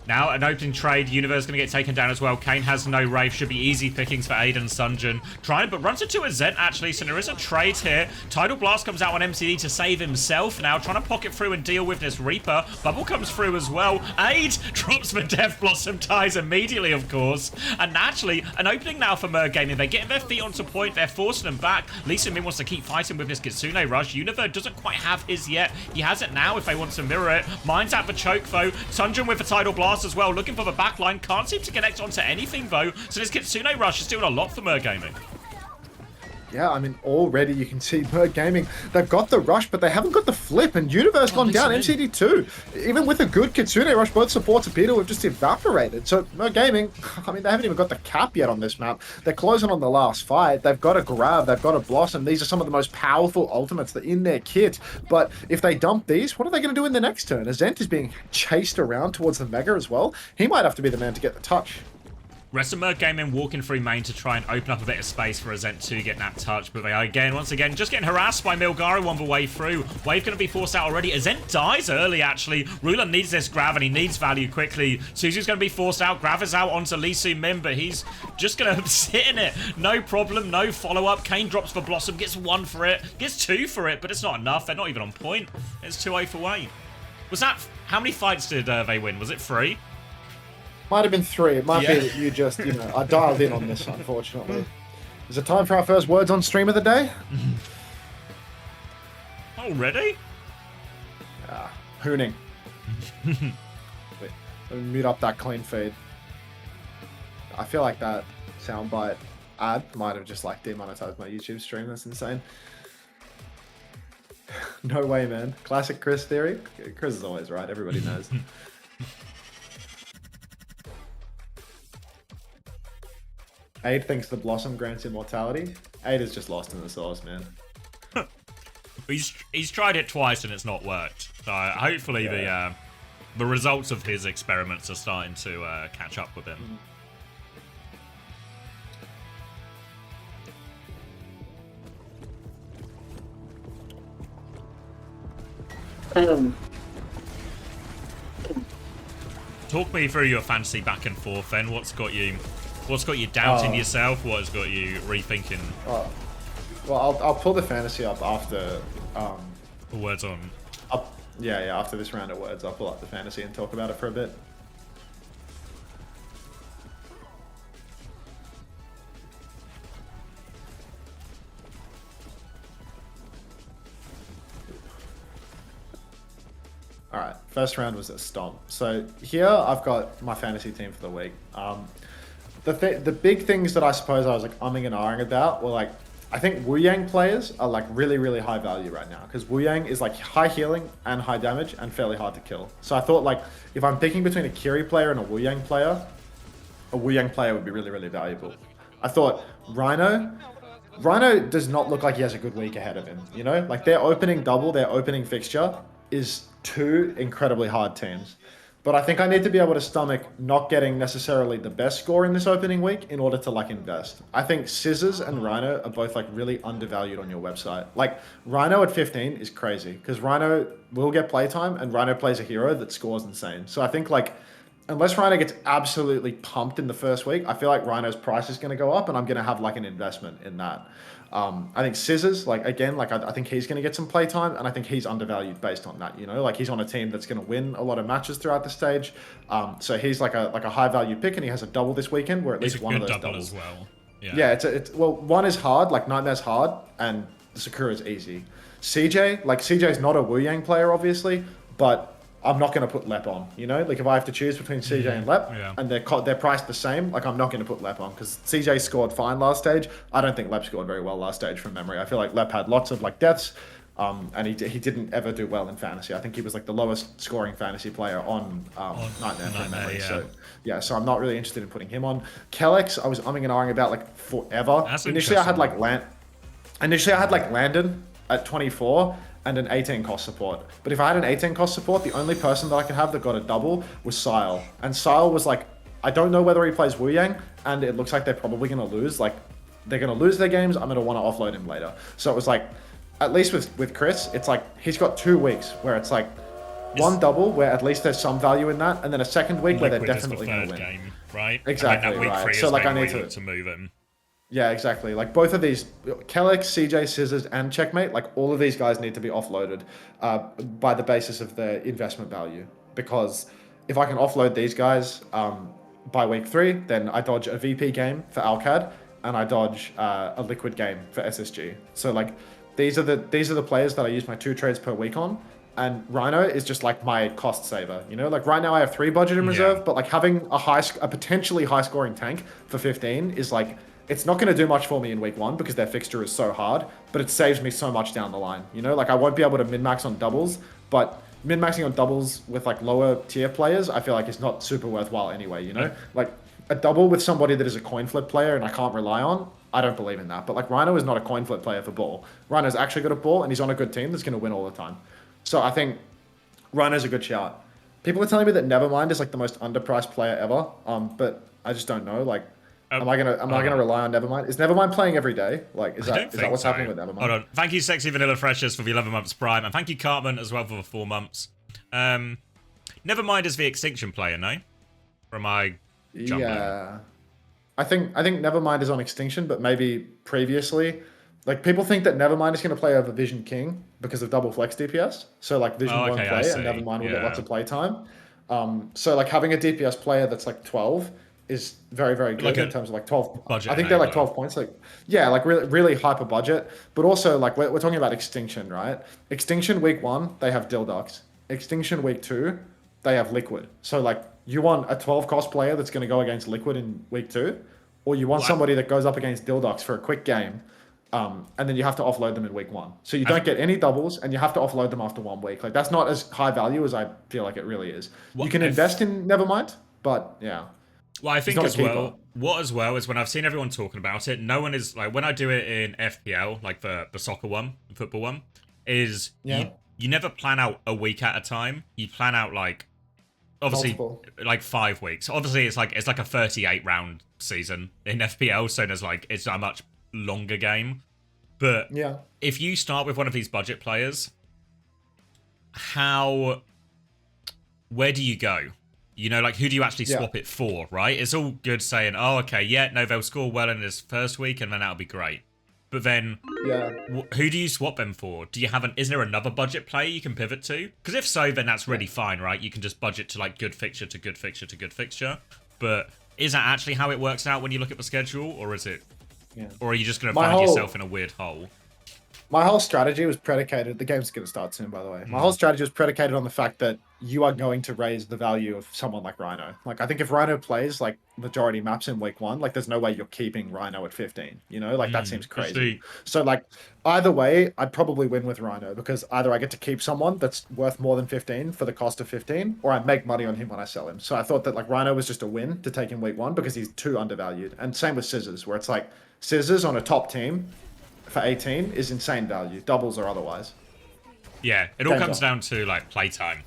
Now, an opening trade. Universe going to get taken down as well. Kane has no Wraith. Should be easy pickings for Aid and Sunjin. Trying, but runs into a Zent, actually. So there is a trade here. Tidal Blast comes out on MCD to save himself now. Trying to pocket through and deal with this Reaper. Bubble comes through as well. Aid drops the Death Blossom ties immediately, of course. And naturally, an opening now for Mer Gaming. They're getting their feet onto point. They're forcing them back. Lee Min wants to keep fighting with this Kitsune Rush. Universe doesn't quite have his yet. He has it now if they want to mirror it. Mine's at the choke, though. Sunjin with a Tidal Blast as well, looking for the backline. Can't seem to connect onto anything, though. So this Kitsune Rush is doing a lot for Mer Gaming. Yeah, I mean, already you can see Mer Gaming, they've got the rush, but they haven't got the flip, and Universe gone down, MCD too. Even with a good Kitsune Rush, both supports appear to have just evaporated. So Mer Gaming, I mean, they haven't even got the cap yet on this map. They're closing on the last fight. They've got a grab, they've got a blossom. These are some of the most powerful ultimates that are in their kit. But if they dump these, what are they going to do in the next turn? Azent is being chased around towards the Mega as well. He might have to be the man to get the touch. Rest of Mer Gaming walking through main to try and open up a bit of space for Azent to get that touch, but they are once again, just getting harassed by Milgaru on the way through. Wave going to be forced out already. Azent dies early, actually. Ruler needs this grab, and he needs value quickly. Suzu's going to be forced out. Grav is out onto Lee Min, but he's just going to sit in it. No problem, no follow-up. Kane drops for Blossom, gets 1 for it, gets 2 for it, but it's not enough. They're not even on point. It's 2-0 for WAE. Was that... How many fights did they win? Was it 3? Might have been 3. It might be that you just, you know, I dialed in on this, unfortunately. Is it time for our first words on stream of the day? Already? Hooning. Wait, let me mute up that clean feed. I feel like that soundbite ad might have just like demonetized my YouTube stream. That's insane. No way, man. Classic Chris theory. Chris is always right. Everybody knows. Aid thinks the Blossom grants immortality. Aid is just lost in the sauce, man. He's tried it twice and it's not worked. So hopefully the results of his experiments are starting to catch up with him. Talk me through your fantasy back and forth then. What's got you doubting yourself? What has got you rethinking? Well, I'll pull the fantasy up after the words on. Yeah, after this round of words, I'll pull up the fantasy and talk about it for a bit. Alright, first round was at Stomp. So here I've got my fantasy team for the week. The big things that I suppose I was like umming and ahhing about were like, I think Wu Yang players are like really, really high value right now because Wu Yang is like high healing and high damage and fairly hard to kill. So I thought like if I'm picking between a Kiri player and a Wu Yang player would be really, really valuable. I thought Rhino does not look like he has a good week ahead of him. You know, like their opening double, their opening fixture is 2 incredibly hard teams. But I think I need to be able to stomach not getting necessarily the best score in this opening week in order to like invest. I think Scissors and Rhino are both like really undervalued on your website. Like Rhino at 15 is crazy because Rhino will get playtime and Rhino plays a hero that scores insane. So I think like unless Rhino gets absolutely pumped in the first week, I feel like Rhino's price is going to go up, and I'm going to have like an investment in that. I think Scissors, like again, like I think he's going to get some play time, and I think he's undervalued based on that. You know, like he's on a team that's going to win a lot of matches throughout the stage, so he's like a high value pick, and he has a double this weekend where at least one of those doubles as well. Yeah, it's well, one is hard, like Nightmare's hard, and Sakura's easy. CJ's not a Wu Yang player, obviously, but I'm not going to put Lep on, you know? Like, if I have to choose between CJ and Lep, and they're priced the same, like, I'm not going to put Lep on, because CJ scored fine last stage. I don't think Lep scored very well last stage from memory. I feel like Lep had lots of, like, deaths, and he didn't ever do well in fantasy. I think he was, like, the lowest scoring fantasy player on Nightmare from memory. Yeah. So I'm not really interested in putting him on. Kellex, I was umming and ahhing about, like, forever. That's Initially, I had, like, Landon at 24, and an 18 cost support. But if I had an 18 cost support, the only person that I could have that got a double was Sile. And Sile was like, I don't know whether he plays Wu Yang, and it looks like they're probably going to lose. Like, they're going to lose their games. I'm going to want to offload him later. So it was like, at least with Chris, it's like, he's got 2 weeks where it's like, one double where at least there's some value in that, and then a second week where they're definitely going to win. Game, right? Exactly, right. So like I need to move him. Yeah, exactly. Like both of these, Kellex, CJ, Scissors, and Checkmate, like all of these guys need to be offloaded by the basis of their investment value. Because if I can offload these guys by week 3, then I dodge a VP game for Alcad, and I dodge a liquid game for SSG. So like these are the players that I use my 2 trades per week on. And Rhino is just like my cost saver, you know. Like right now I have 3 budget in reserve, but like having a potentially high scoring tank for 15 is like, it's not going to do much for me in week 1 because their fixture is so hard, but it saves me so much down the line. You know, like I won't be able to min-max on doubles, but min-maxing on doubles with like lower tier players, I feel like it's not super worthwhile anyway, you know? Like a double with somebody that is a coin flip player and I can't rely on, I don't believe in that. But like Rhino is not a coin flip player for ball. Rhino's actually good at ball and he's on a good team that's going to win all the time. So I think Rhino's a good shout. People are telling me that Nevermind is like the most underpriced player ever, but I just don't know. Like, am I gonna rely on Nevermind? Is Nevermind playing every day? Like, is that what's happening with Nevermind? Hold on. Thank you, Sexy Vanilla Freshers, for the 11 months Prime, and thank you, Cartman, as well for the 4 months. Nevermind is the Extinction player, no? From my jumping. Yeah, I think Nevermind is on Extinction, but maybe previously, like people think that Nevermind is going to play over Vision King because of double flex DPS. So like Vision won't play, and Nevermind will get lots of play time. So like having a DPS player that's like 12. Is very, very good like in terms of like 12 budget. I think they're like 12 points. Like, yeah, like really, really hyper budget. But also like we're talking about Extinction, right? Extinction week 1, they have Dildox. Extinction week 2, they have Liquid. So like you want a 12 cost player that's going to go against Liquid in week 2, or you want somebody that goes up against Dildox for a quick game, and then you have to offload them in week 1. So you don't get any doubles, and you have to offload them after 1 week. Like that's not as high value as I feel like it really is. You can invest in Nevermind, but yeah. Well, I think as well is when I've seen everyone talking about it, no one is like when I do it in FPL, like the soccer one, the football one, is you never plan out a week at a time. You plan out like obviously like 5 weeks. Obviously it's like a 38 round season in FPL, so there's like it's a much longer game. But if you start with one of these budget players, where do you go? You know, like, who do you actually swap it for, right? It's all good saying, oh, okay, no, they'll score well in his first week, and then that'll be great. But then, who do you swap them for? Do you have is there another budget player you can pivot to? Because if so, then that's really fine, right? You can just budget to, like, good fixture to good fixture to good fixture. But is that actually how it works out when you look at the schedule, or is it... Or are you just going to find yourself in a weird hole? My whole strategy was predicated... The game's going to start soon, by the way. My whole strategy was predicated on the fact that you are going to raise the value of someone like Rhino. Like, I think if Rhino plays, like, majority maps in week 1, like, there's no way you're keeping Rhino at 15, you know? Like, that seems crazy. So, like, either way, I'd probably win with Rhino, because either I get to keep someone that's worth more than 15 for the cost of 15, or I make money on him when I sell him. So I thought that, like, Rhino was just a win to take in week 1, because he's too undervalued. And same with Scissors, where it's like, Scissors on a top team for 18 is insane value, doubles or otherwise. Yeah, it all comes down to, like, playtime.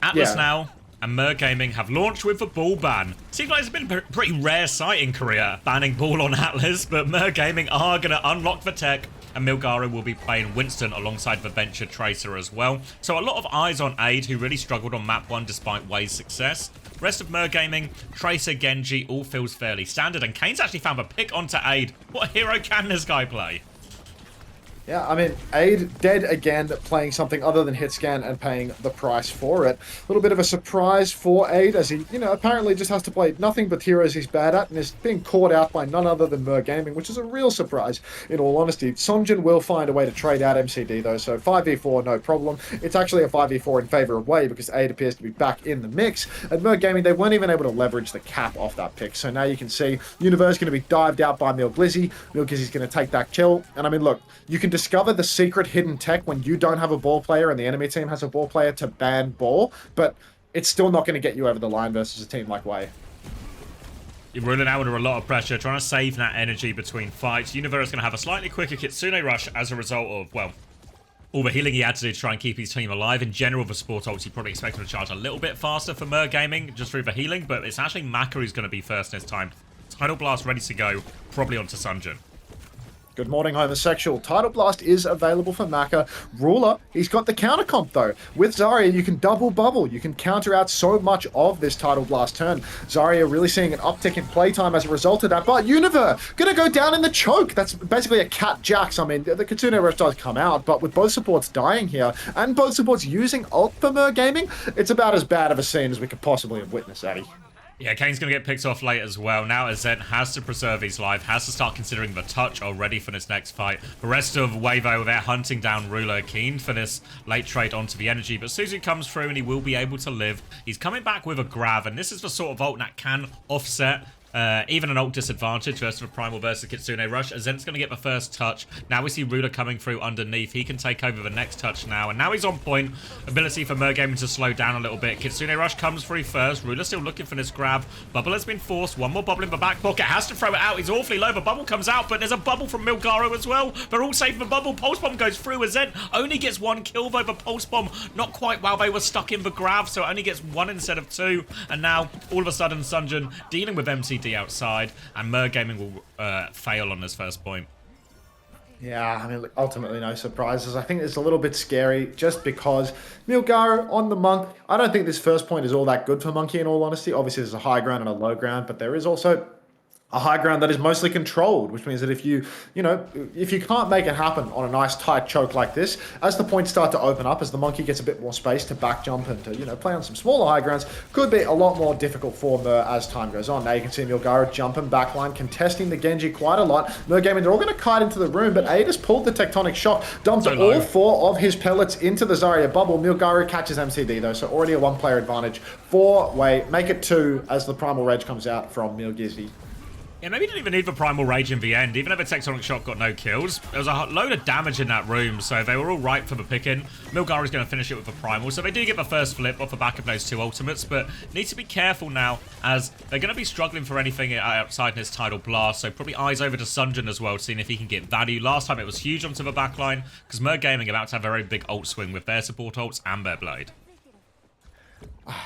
Atlas now and Mer Gaming have launched with the ball ban. Seems like it's been a pretty rare sight in Korea, banning ball on Atlas, but Mer Gaming are going to unlock the tech and Milgaru will be playing Winston alongside the Venture Tracer as well. So a lot of eyes on Aid, who really struggled on map 1 despite WAE's success. Rest of Gaming, Tracer, Genji, all feels fairly standard, and Kane's actually found a pick onto Aid. What hero can this guy play? Yeah, I mean, Aid dead again, playing something other than hit scan and paying the price for it. A little bit of a surprise for Aid, as he, apparently just has to play nothing but heroes he's bad at, and is being caught out by none other than Gaming, which is a real surprise, in all honesty. Sonjin will find a way to trade out MCD, though, so 5v4, no problem. It's actually a 5v4 in favor of WAE, because Aid appears to be back in the mix. At Gaming, they weren't even able to leverage the cap off that pick, so now you can see Universe going to be dived out by Milglizzy. Milglizzy's going to take that kill, and I mean, look, you can discover the secret hidden tech when you don't have a ball player and the enemy team has a ball player to ban ball, but it's still not going to get you over the line versus a team like WAE. You're rolling out under a lot of pressure, trying to save that energy between fights. Universe is going to have a slightly quicker Kitsune rush as a result of, well, all the healing he had to do to try and keep his team alive. In general, the support ults, you probably expect him to charge a little bit faster for Gaming, just through the healing, but it's actually Maka who's going to be first this time. Tidal Blast ready to go, probably onto Sunjin. Good morning, homosexual. Tidal Blast is available for Maka. Ruler, he's got the counter comp though. With Zarya, you can double bubble. You can counter out so much of this Tidal Blast turn. Zarya really seeing an uptick in playtime as a result of that. But Univer gonna go down in the choke. That's basically a cat jax. I mean, the Kitsune rush does come out, but with both supports dying here and both supports using ult for Gaming, it's about as bad of a scene as we could possibly have witnessed, Addy. Yeah, Kane's going to get picked off late as well. Now Azet has to preserve his life, has to start considering the touch already for this next fight. The rest of Wavo, they're hunting down Ruler, keen for this late trade onto the energy. But Suzu comes through and he will be able to live. He's coming back with a grab, and this is the sort of ult that can offset even an ult disadvantage versus a Primal versus Kitsune Rush. Azent's going to get the first touch. Now we see Ruler coming through underneath. He can take over the next touch now. And now he's on point. Ability for Gaming to slow down a little bit. Kitsune Rush comes through first. Ruler still looking for this grab. Bubble has been forced. One more bubble in the back pocket. Has to throw it out. He's awfully low. The bubble comes out, but there's a bubble from Milgaru as well. They're all safe for bubble. Pulse Bomb goes through. Azent only gets one kill though. The Pulse Bomb not quite while they were stuck in the grab, so it only gets one instead of two. And now all of a sudden Sunjin dealing with MCD outside. And Gaming will fail on this first point. Yeah, I mean, look, ultimately no surprises. I think it's a little bit scary just because Milgaru on the Monk. I don't think this first point is all that good for Monkey in all honesty. Obviously, there's a high ground and a low ground, but there is also a high ground that is mostly controlled, which means that if you can't make it happen on a nice tight choke like this, as the points start to open up, as the Monkey gets a bit more space to back jump and to, play on some smaller high grounds, could be a lot more difficult for Mer as time goes on. Now you can see Milgaru jumping backline, contesting the Genji quite a lot. Gaming, they're all going to kite into the room, but Aid has pulled the Tectonic Shock, dumped all 4 of his pellets into the Zarya bubble. Milgaru catches MCD though, so already a 1-player advantage for WAE. Make it 2 as the Primal Rage comes out from Milglizzy. Yeah, maybe didn't even need the Primal Rage in the end. Even if a Tectonic Shock got no kills, there was a load of damage in that room, so they were all ripe for the picking. Milgaru's going to finish it with the Primal, so they do get the first flip off the back of those 2 ultimates, but need to be careful now, as they're going to be struggling for anything outside in this Tidal Blast, so probably eyes over to Sunjin as well, seeing if he can get value. Last time it was huge onto the backline, because Gaming about to have a very big ult swing with their support ults and their Blade.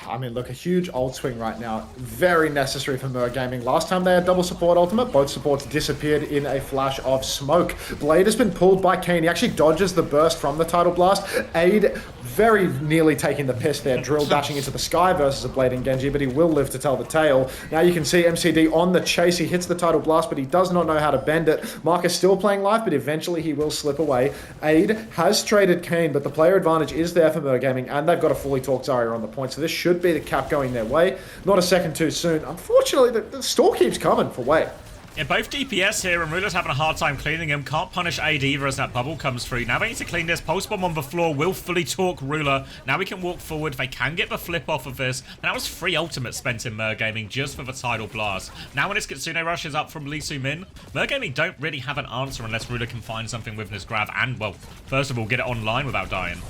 I mean, look, a huge ult swing right now. Very necessary for Gaming. Last time they had double support ultimate, both supports disappeared in a flash of smoke. Blade has been pulled by Kane. He actually dodges the burst from the Tidal Blast. Aid very nearly taking the piss there. Drill dashing into the sky versus a Blade and Genji, but he will live to tell the tale. Now you can see MCD on the chase. He hits the Tidal Blast, but he does not know how to bend it. Mark is still playing life, but eventually he will slip away. Aid has traded Kane, but the player advantage is there for Gaming, and they've got a fully talked Zarya on the point, so this should be the cap going their way. Not a second too soon. Unfortunately, the store keeps coming for WAE. Yeah, both DPS here, and Ruler's having a hard time cleaning him. Can't punish AD either as that bubble comes through. Now they need to clean this. Pulse Bomb on the floor will fully torque Ruler. Now we can walk forward. They can get the flip off of this. That was 3 ultimates spent in Gaming just for the Tidal Blast. Now when this Kitsune Rush is up from Lee Soo-min, Gaming don't really have an answer unless Ruler can find something with this grab and, well, first of all, get it online without dying.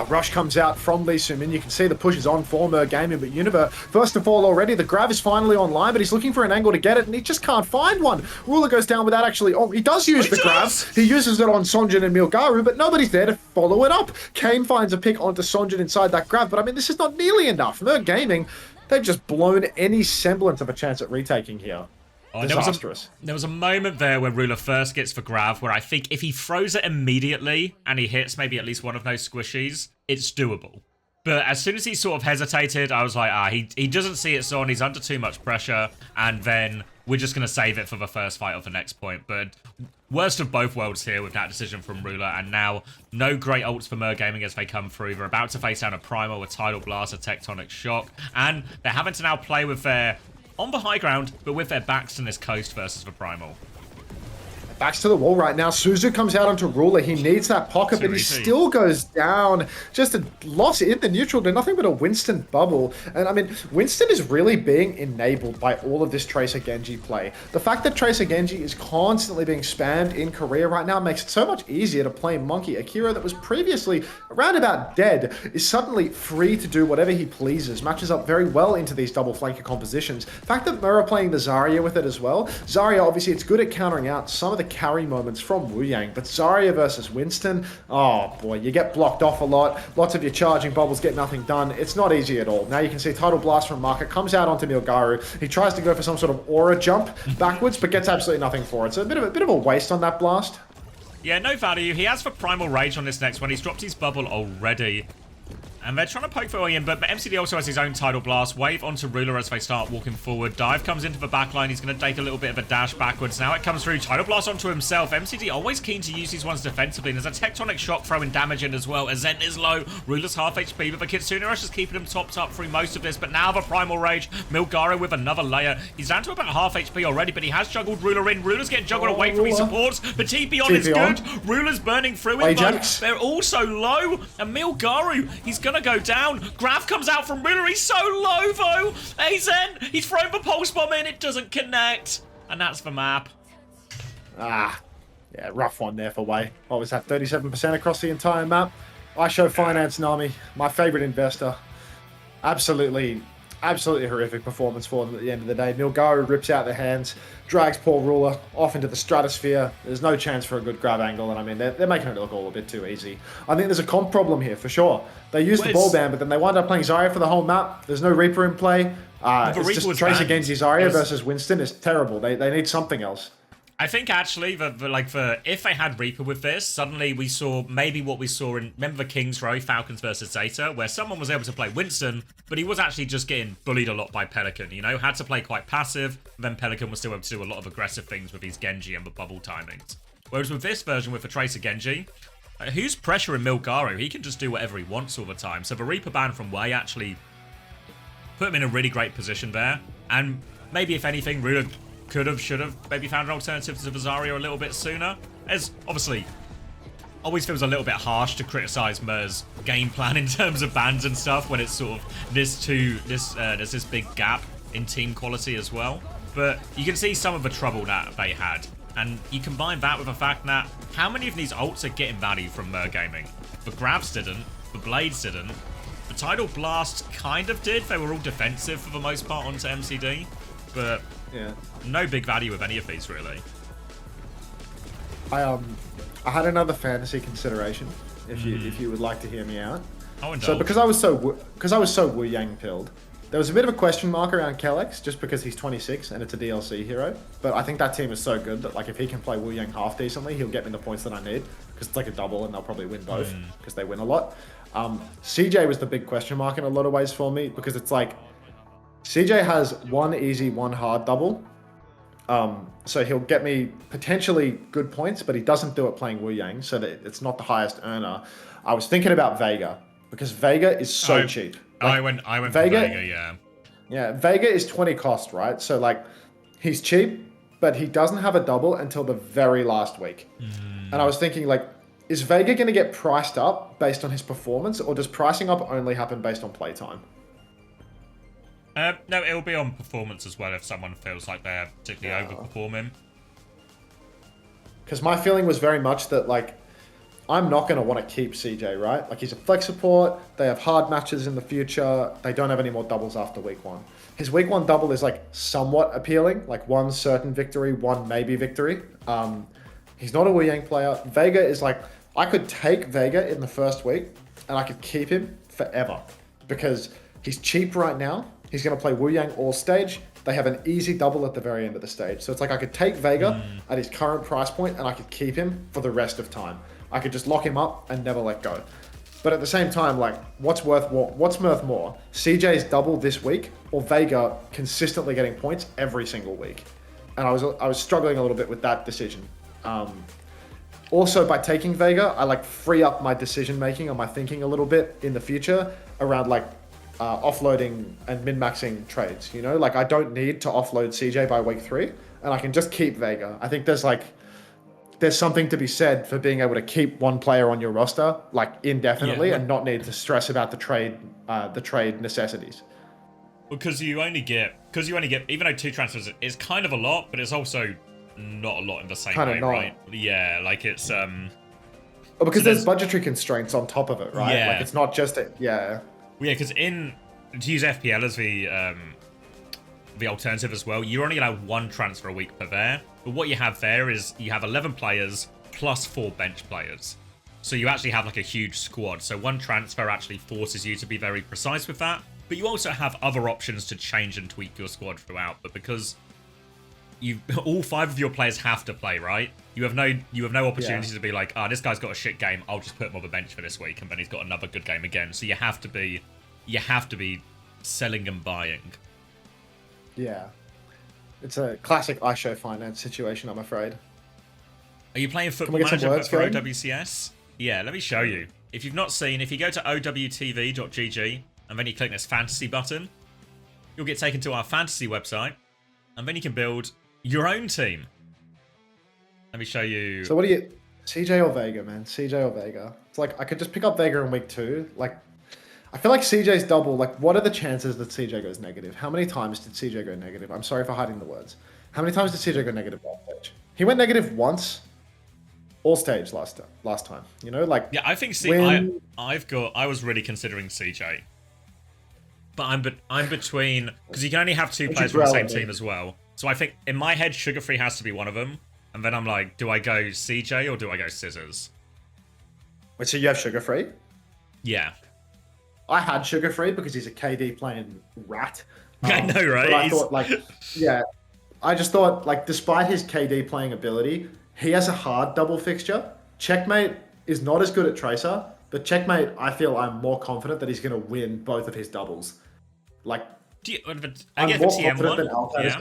Rush comes out from Lee Soo-min. You can see the push is on for Gaming, but Univer, first of all, already, the grab is finally online, but he's looking for an angle to get it, and he just can't find one. Ruler goes down without actually... Oh, he does use the grab. He uses it on Sonjin and Milgaru, but nobody's there to follow it up. Kane finds a pick onto Sonjin inside that grab, but I mean, this is not nearly enough. Gaming, they've just blown any semblance of a chance at retaking here. Oh, Disastrous. there was a moment there when Ruler first gets for Grav where I think if he throws it immediately and he hits maybe at least one of those squishies, it's doable. But as soon as he sort of hesitated, I was like, he doesn't see it, Son. He's under too much pressure. And then we're just going to save it for the first fight of the next point. But worst of both worlds here with that decision from Ruler. And now no great ults for Gaming as they come through. They're about to face down a Primal, a Tidal Blast, a Tectonic Shock. And they're having to now play with their... on the high ground, but with their backs to this coast versus the Primal. Backs to the wall right now. Suzu comes out onto Ruler. He needs that pocket, but he still goes down. Just a loss in the neutral to nothing but a Winston bubble. And I mean, Winston is really being enabled by all of this Tracer Genji play. The fact that Tracer Genji is constantly being spammed in Korea right now makes it so much easier to play Monkey. A hero that was previously around about dead is suddenly free to do whatever he pleases. Matches up very well into these double flanker compositions. The fact that Mura playing the Zarya with it as well. Zarya, obviously, it's good at countering out some of the carry moments from Wu Yang, but Zarya versus Winston, oh boy, you get blocked off a lot. Lots of your charging bubbles get nothing done. It's not easy at all. Now you can see Tidal Blast from Market comes out onto Milgaru. He tries to go for some sort of aura jump backwards, but gets absolutely nothing for it. So a bit of a waste on that blast. Yeah, no value. He has for Primal Rage on this next one. He's dropped his bubble already. And they're trying to poke their way in, but MCD also has his own Tidal Blast. Wave onto Ruler as they start walking forward. Dive comes into the backline. He's going to take a little bit of a dash backwards. Now it comes through. Tidal Blast onto himself. MCD always keen to use these ones defensively. And there's a Tectonic Shock throwing damage in as well. Azent is low. Ruler's half HP, but the Kitsune Rush is keeping him topped up through most of this. But now the Primal Rage. Milgaru with another layer. He's down to about half HP already, but he has juggled Ruler in. Ruler's getting juggled away from his supports, but TP on is good. Ruler's burning through him, but they're also low. And Milgaru, he's going to go down. Grav comes out from Ruler. He's so low, though. Azen, he's thrown the pulse bomb in. It doesn't connect. And that's the map. Yeah, rough one there for Wei. What was that, 37% across the entire map? I show Finance Nami, my favorite investor. Absolutely horrific performance for them at the end of the day. Milgaru rips out their hands, drags poor Ruler off into the stratosphere. There's no chance for a good grab angle, and I mean, they're making it look all a bit too easy. I think there's a comp problem here, for sure. They use the ball ban, but then they wind up playing Zarya for the whole map. There's no Reaper in play. It's just Tracer against Zarya versus Winston is terrible. They need something else. I think actually, if they had Reaper with this, suddenly we saw maybe what we saw in, remember the King's Row, Falcons versus Zeta, where someone was able to play Winston, but he was actually just getting bullied a lot by Pelican, you know, had to play quite passive, then Pelican was still able to do a lot of aggressive things with his Genji and the bubble timings. Whereas with this version, with the Tracer Genji, who's pressuring Milgaru? He can just do whatever he wants all the time. So the Reaper ban from Wei actually put him in a really great position there, and maybe if anything, Ruler could have, should have maybe found an alternative to Zarya a little bit sooner. As obviously, always feels a little bit harsh to criticize Mer's game plan in terms of bans and stuff when it's sort of there's this big gap in team quality as well. But you can see some of the trouble that they had, and you combine that with the fact that how many of these ults are getting value from Mer Gaming? The Grabs didn't, the Blades didn't, the Tidal Blasts kind of did. They were all defensive for the most part onto MCD, but yeah, no big value of any of these really. I had another fantasy consideration. If you would like to hear me out. Oh, so because I was so Wu Yang pilled, there was a bit of a question mark around Kellex just because he's 26 and it's a DLC hero. But I think that team is so good that like if he can play Wu Yang half decently, he'll get me the points that I need because it's like a double and they'll probably win both because they win a lot. CJ was the big question mark in a lot of ways for me because it's like CJ has one easy, one hard double. So he'll get me potentially good points, but he doesn't do it playing Wu Yang, so that it's not the highest earner. I was thinking about Vega because Vega is so cheap. Like, I went for Vega, yeah. Yeah, Vega is 20 cost, right? So like, he's cheap, but he doesn't have a double until the very last week. And I was thinking like, is Vega going to get priced up based on his performance, or does pricing up only happen based on playtime? No, it'll be on performance as well if someone feels like they're particularly overperforming. Because my feeling was very much that, like, I'm not going to want to keep CJ, right? Like, he's a flex support, they have hard matches in the future, they don't have any more doubles after week 1. His week 1 double is, like, somewhat appealing, like one certain victory, one maybe victory. He's not a Wu Yang player. Vega is, like, I could take Vega in the first week, and I could keep him forever. Because he's cheap right now. He's going to play Wu Yang all stage. they have an easy double at the very end of the stage. So it's like I could take Vega at his current price point and I could keep him for the rest of time. I could just lock him up and never let go. But at the same time, like, what's worth more? CJ's double this week or Vega consistently getting points every single week? And I was struggling a little bit with that decision. Also, by taking Vega, I like free up my decision making and my thinking a little bit in the future around like offloading and min-maxing trades. You know, like I don't need to offload CJ by week 3, and I can just keep Vega. I think there's something to be said for being able to keep one player on your roster like indefinitely and not need to stress about the trade necessities. Because you only get even though 2 transfers is kind of a lot, but it's also not a lot in the same way, right? Yeah, like it's because there's budgetary constraints on top of it, right? Yeah. Like it's not just yeah, because to use FPL as the alternative as well, you're only allowed 1 transfer a week per there. But what you have there is you have 11 players plus 4 bench players. So you actually have like a huge squad. So 1 transfer actually forces you to be very precise with that. But you also have other options to change and tweak your squad throughout. But because all 5 of your players have to play, right? You have no opportunity to be like, this guy's got a shit game, I'll just put him on the bench for this week, and then he's got another good game again. So you have to be selling and buying. Yeah. It's a classic ISO finance situation, I'm afraid. Are you playing Football Manager for OWCS? Yeah, let me show you. If you've not seen, if you go to owtv.gg and then you click this fantasy button, you'll get taken to our fantasy website, and then you can build your own team. Let me show you. So what do you... CJ or Vega, man? CJ or Vega? It's like, I could just pick up Vega in week 2. Like, I feel like CJ's double. Like, what are the chances that CJ goes negative? How many times did CJ go negative? I'm sorry for hiding the words. How many times did CJ go negative last stage? He went negative once, all stage last time. You know, like... Yeah, I think I was really considering CJ. But I'm between... Because you can only have 2 players from the same team as well. So I think, in my head, Sugar Free has to be one of them. And then I'm like, do I go CJ or do I go Scissors? Wait, so you have Sugar Free? Yeah. I had Sugar Free because he's a KD playing rat. I know, right? But I thought, like, I just thought, like, despite his KD playing ability, he has a hard double fixture. Checkmate is not as good at Tracer, but Checkmate, I feel I'm more confident that he's going to win both of his doubles. Like, I get the TM one. Yeah.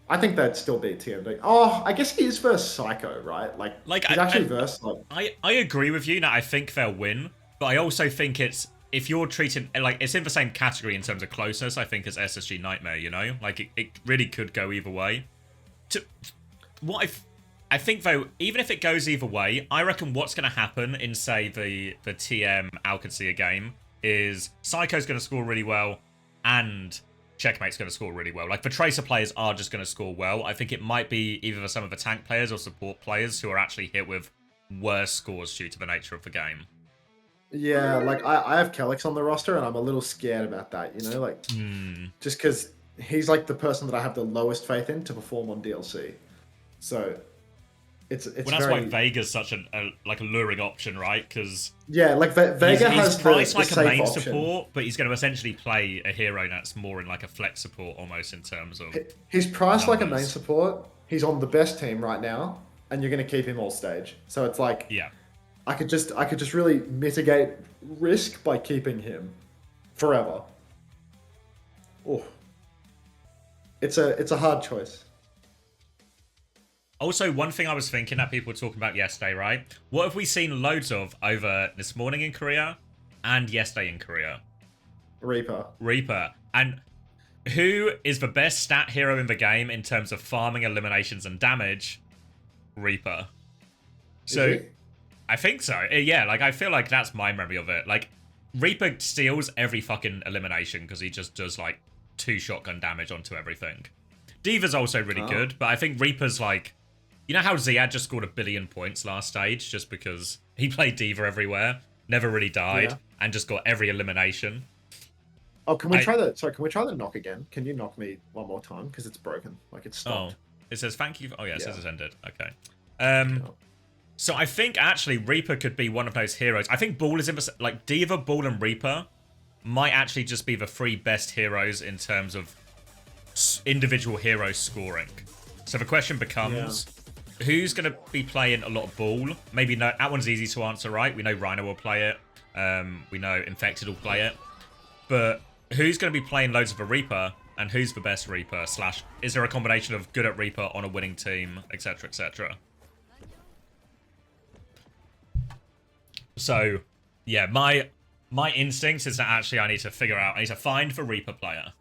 I think that'd still beat TMD. Oh, I guess he is versus Psycho, right? Like he's actually versus... I agree with you that I think they'll win, but I also think it's... If you're treating... Like, it's in the same category in terms of closeness, I think, as SSG Nightmare, you know? Like, it really could go either way. I think, though, even if it goes either way, I reckon what's going to happen in, say, the TM Alcancia game is Psycho's going to score really well and Checkmate's going to score really well. Like, the Tracer players are just going to score well. I think it might be either some of the tank players or support players who are actually hit with worse scores due to the nature of the game. Yeah, like, I have Kelix on the roster, and I'm a little scared about that, you know? Like, just because he's, like, the person that I have the lowest faith in to perform on DLC. So... It's that's why Vega's such a luring option, right? Because like Vega has priced like a main option. Support, but he's going to essentially play a hero that's more in like a flex support almost in terms of. He's priced like a main support. He's on the best team right now, and you're going to keep him all stage. So it's like, I could just really mitigate risk by keeping him forever. Oh, it's a hard choice. Also, one thing I was thinking that people were talking about yesterday, right? What have we seen loads of over this morning in Korea and yesterday in Korea? Reaper. And who is the best stat hero in the game in terms of farming, eliminations, and damage? Reaper. So, I think so. Yeah, like, I feel like that's my memory of it. Like, Reaper steals every fucking elimination because he just does, like, 2 shotgun damage onto everything. D.Va's also really good, but I think Reaper's, like... You know how Ziad just scored 1 billion points last stage just because he played D.Va everywhere, never really died, and just got every elimination? Oh, can we try the... Sorry, can we try the knock again? Can you knock me one more time? Because it's broken. Like, it's stopped. Oh, it says thank you... Oh, yeah, it says it's ended. Okay. So I think, actually, Reaper could be one of those heroes. I think Ball is in the... Like, D.Va, Ball, and Reaper might actually just be the 3 best heroes in terms of individual hero scoring. So the question becomes, who's going to be playing a lot of ball? Maybe no, that one's easy to answer, right? We know Rhino will play it. We know Infected will play it. But who's going to be playing loads of a Reaper, and who's the best Reaper? / is there a combination of good at Reaper on a winning team, etc., etc.? So, yeah, my instinct is that actually I need to find the Reaper player.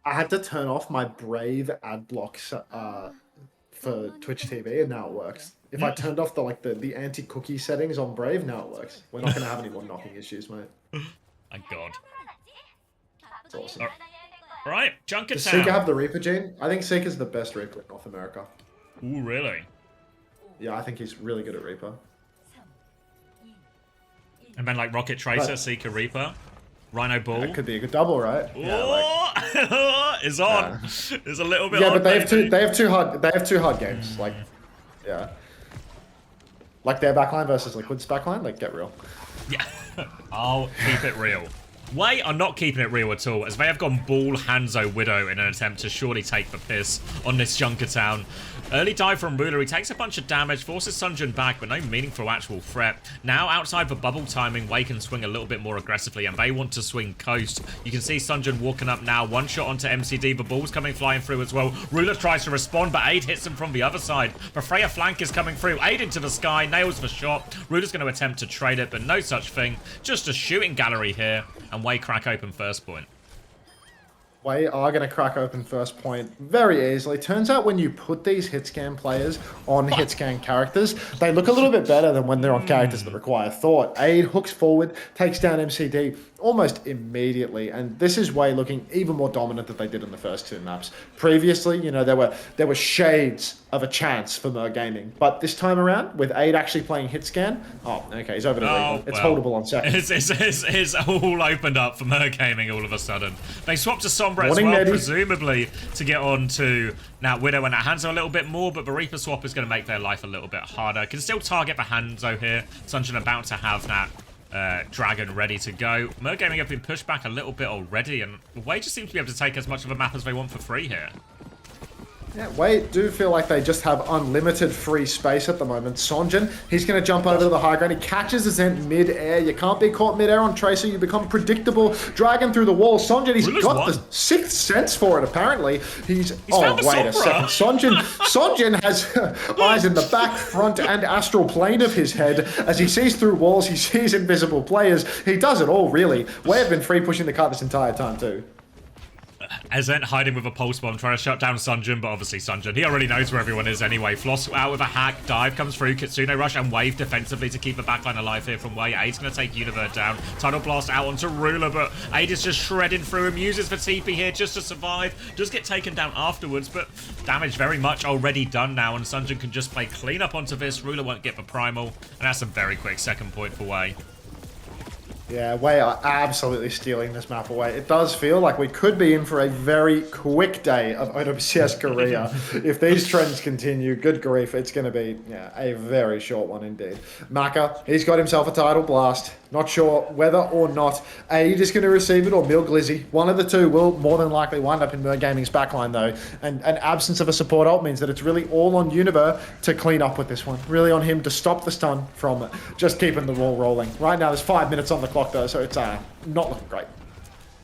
I had to turn off my Brave ad blocks for Twitch TV, and now it works. If I turned off the anti-cookie settings on Brave, now it works. We're not going to have any more knocking issues, mate. Thank God. It's awesome. All right, Junkertown. Does Seeker have the Reaper gene? I think Seeker's the best Reaper in North America. Ooh, really? Yeah, I think he's really good at Reaper. And then like Rocket Tracer, Seeker, Reaper, Rhino Bull. That could be a good double, right? Yeah, it's on. It's a little bit. Yeah, on, but they have two hard games. Like, yeah. Like their backline versus Liquid's backline. Like, get real. Yeah. I'll keep it real. WAE are not keeping it real at all, as they have gone Bull, Hanzo, Widow in an attempt to surely take the piss on this Junkertown. Early dive from Ruler, he takes a bunch of damage, forces Sunjun back, but no meaningful actual threat. Now, outside the bubble timing, WAE can swing a little bit more aggressively, and they want to swing coast. You can see Sunjun walking up now, one shot onto MCD, the ball's coming flying through as well. Ruler tries to respond, but Aid hits him from the other side. The Freya flank is coming through, Aid into the sky, nails the shot. Ruler's going to attempt to trade it, but no such thing. Just a shooting gallery here, and WAE crack open first point. WAE are going to crack open first point very easily. Turns out when you put these hitscan players on hitscan characters, they look a little bit better than when they're on characters that require thought. Aid hooks forward, takes down MCD almost immediately, and this is WAE looking even more dominant than they did in the first two maps. Previously, you know, there were shades of a chance for Mer Gaming, but this time around, with Aid actually playing hitscan, oh, okay, he's over to Reaper. It's holdable on second. It's all opened up for Mer Gaming all of a sudden. They swapped to Sombra as well, presumably to get on to now Widow and Hanzo a little bit more, but the Reaper swap is going to make their life a little bit harder. Can still target the Hanzo here. Sunjun about to have that Dragon ready to go. Mer Gaming have been pushed back a little bit already, and WAE just seems to be able to take as much of a map as they want for free here. Yeah, WAE do feel like they just have unlimited free space at the moment. Sunjun, he's going to jump over to the high ground. He catches his end mid-air. You can't be caught mid-air on Tracer. You become predictable. Dragon through the wall. Sunjun, he's got the sixth sense for it, apparently. He's oh, wait a second. Sunjun has eyes in the back, front, and astral plane of his head. As he sees through walls, he sees invisible players. He does it all, really. WAE have been free pushing the cart this entire time, too. Azent hiding with a pulse bomb, trying to shut down Sunjun, but obviously Sunjun, he already knows where everyone is anyway. Floss out with a hack, dive comes through, Kitsune rush and wave defensively to keep the backline alive here from WAE. Aid's going to take Univert down, Tidal Blast out onto Ruler, but Aid is just shredding through him, uses for TP here just to survive, does get taken down afterwards, but damage very much already done now, and Sunjun can just play clean up onto this. Ruler won't get the primal, and that's a very quick second point for WAE. Yeah, WAE are absolutely stealing this map away. It does feel like we could be in for a very quick day of OWCS Korea. If these trends continue, good grief, it's going to be a very short one indeed. Maka, he's got himself a Tidal Blast. Not sure whether or not Aid is going to receive it or Mil Glizzy. One of the two will more than likely wind up in Mer Gaming's backline though. And an absence of a support ult means that it's really all on Univer to clean up with this one. Really on him to stop the stun from just keeping the wall rolling. Right now there's 5 minutes on the clock though, so it's not looking great.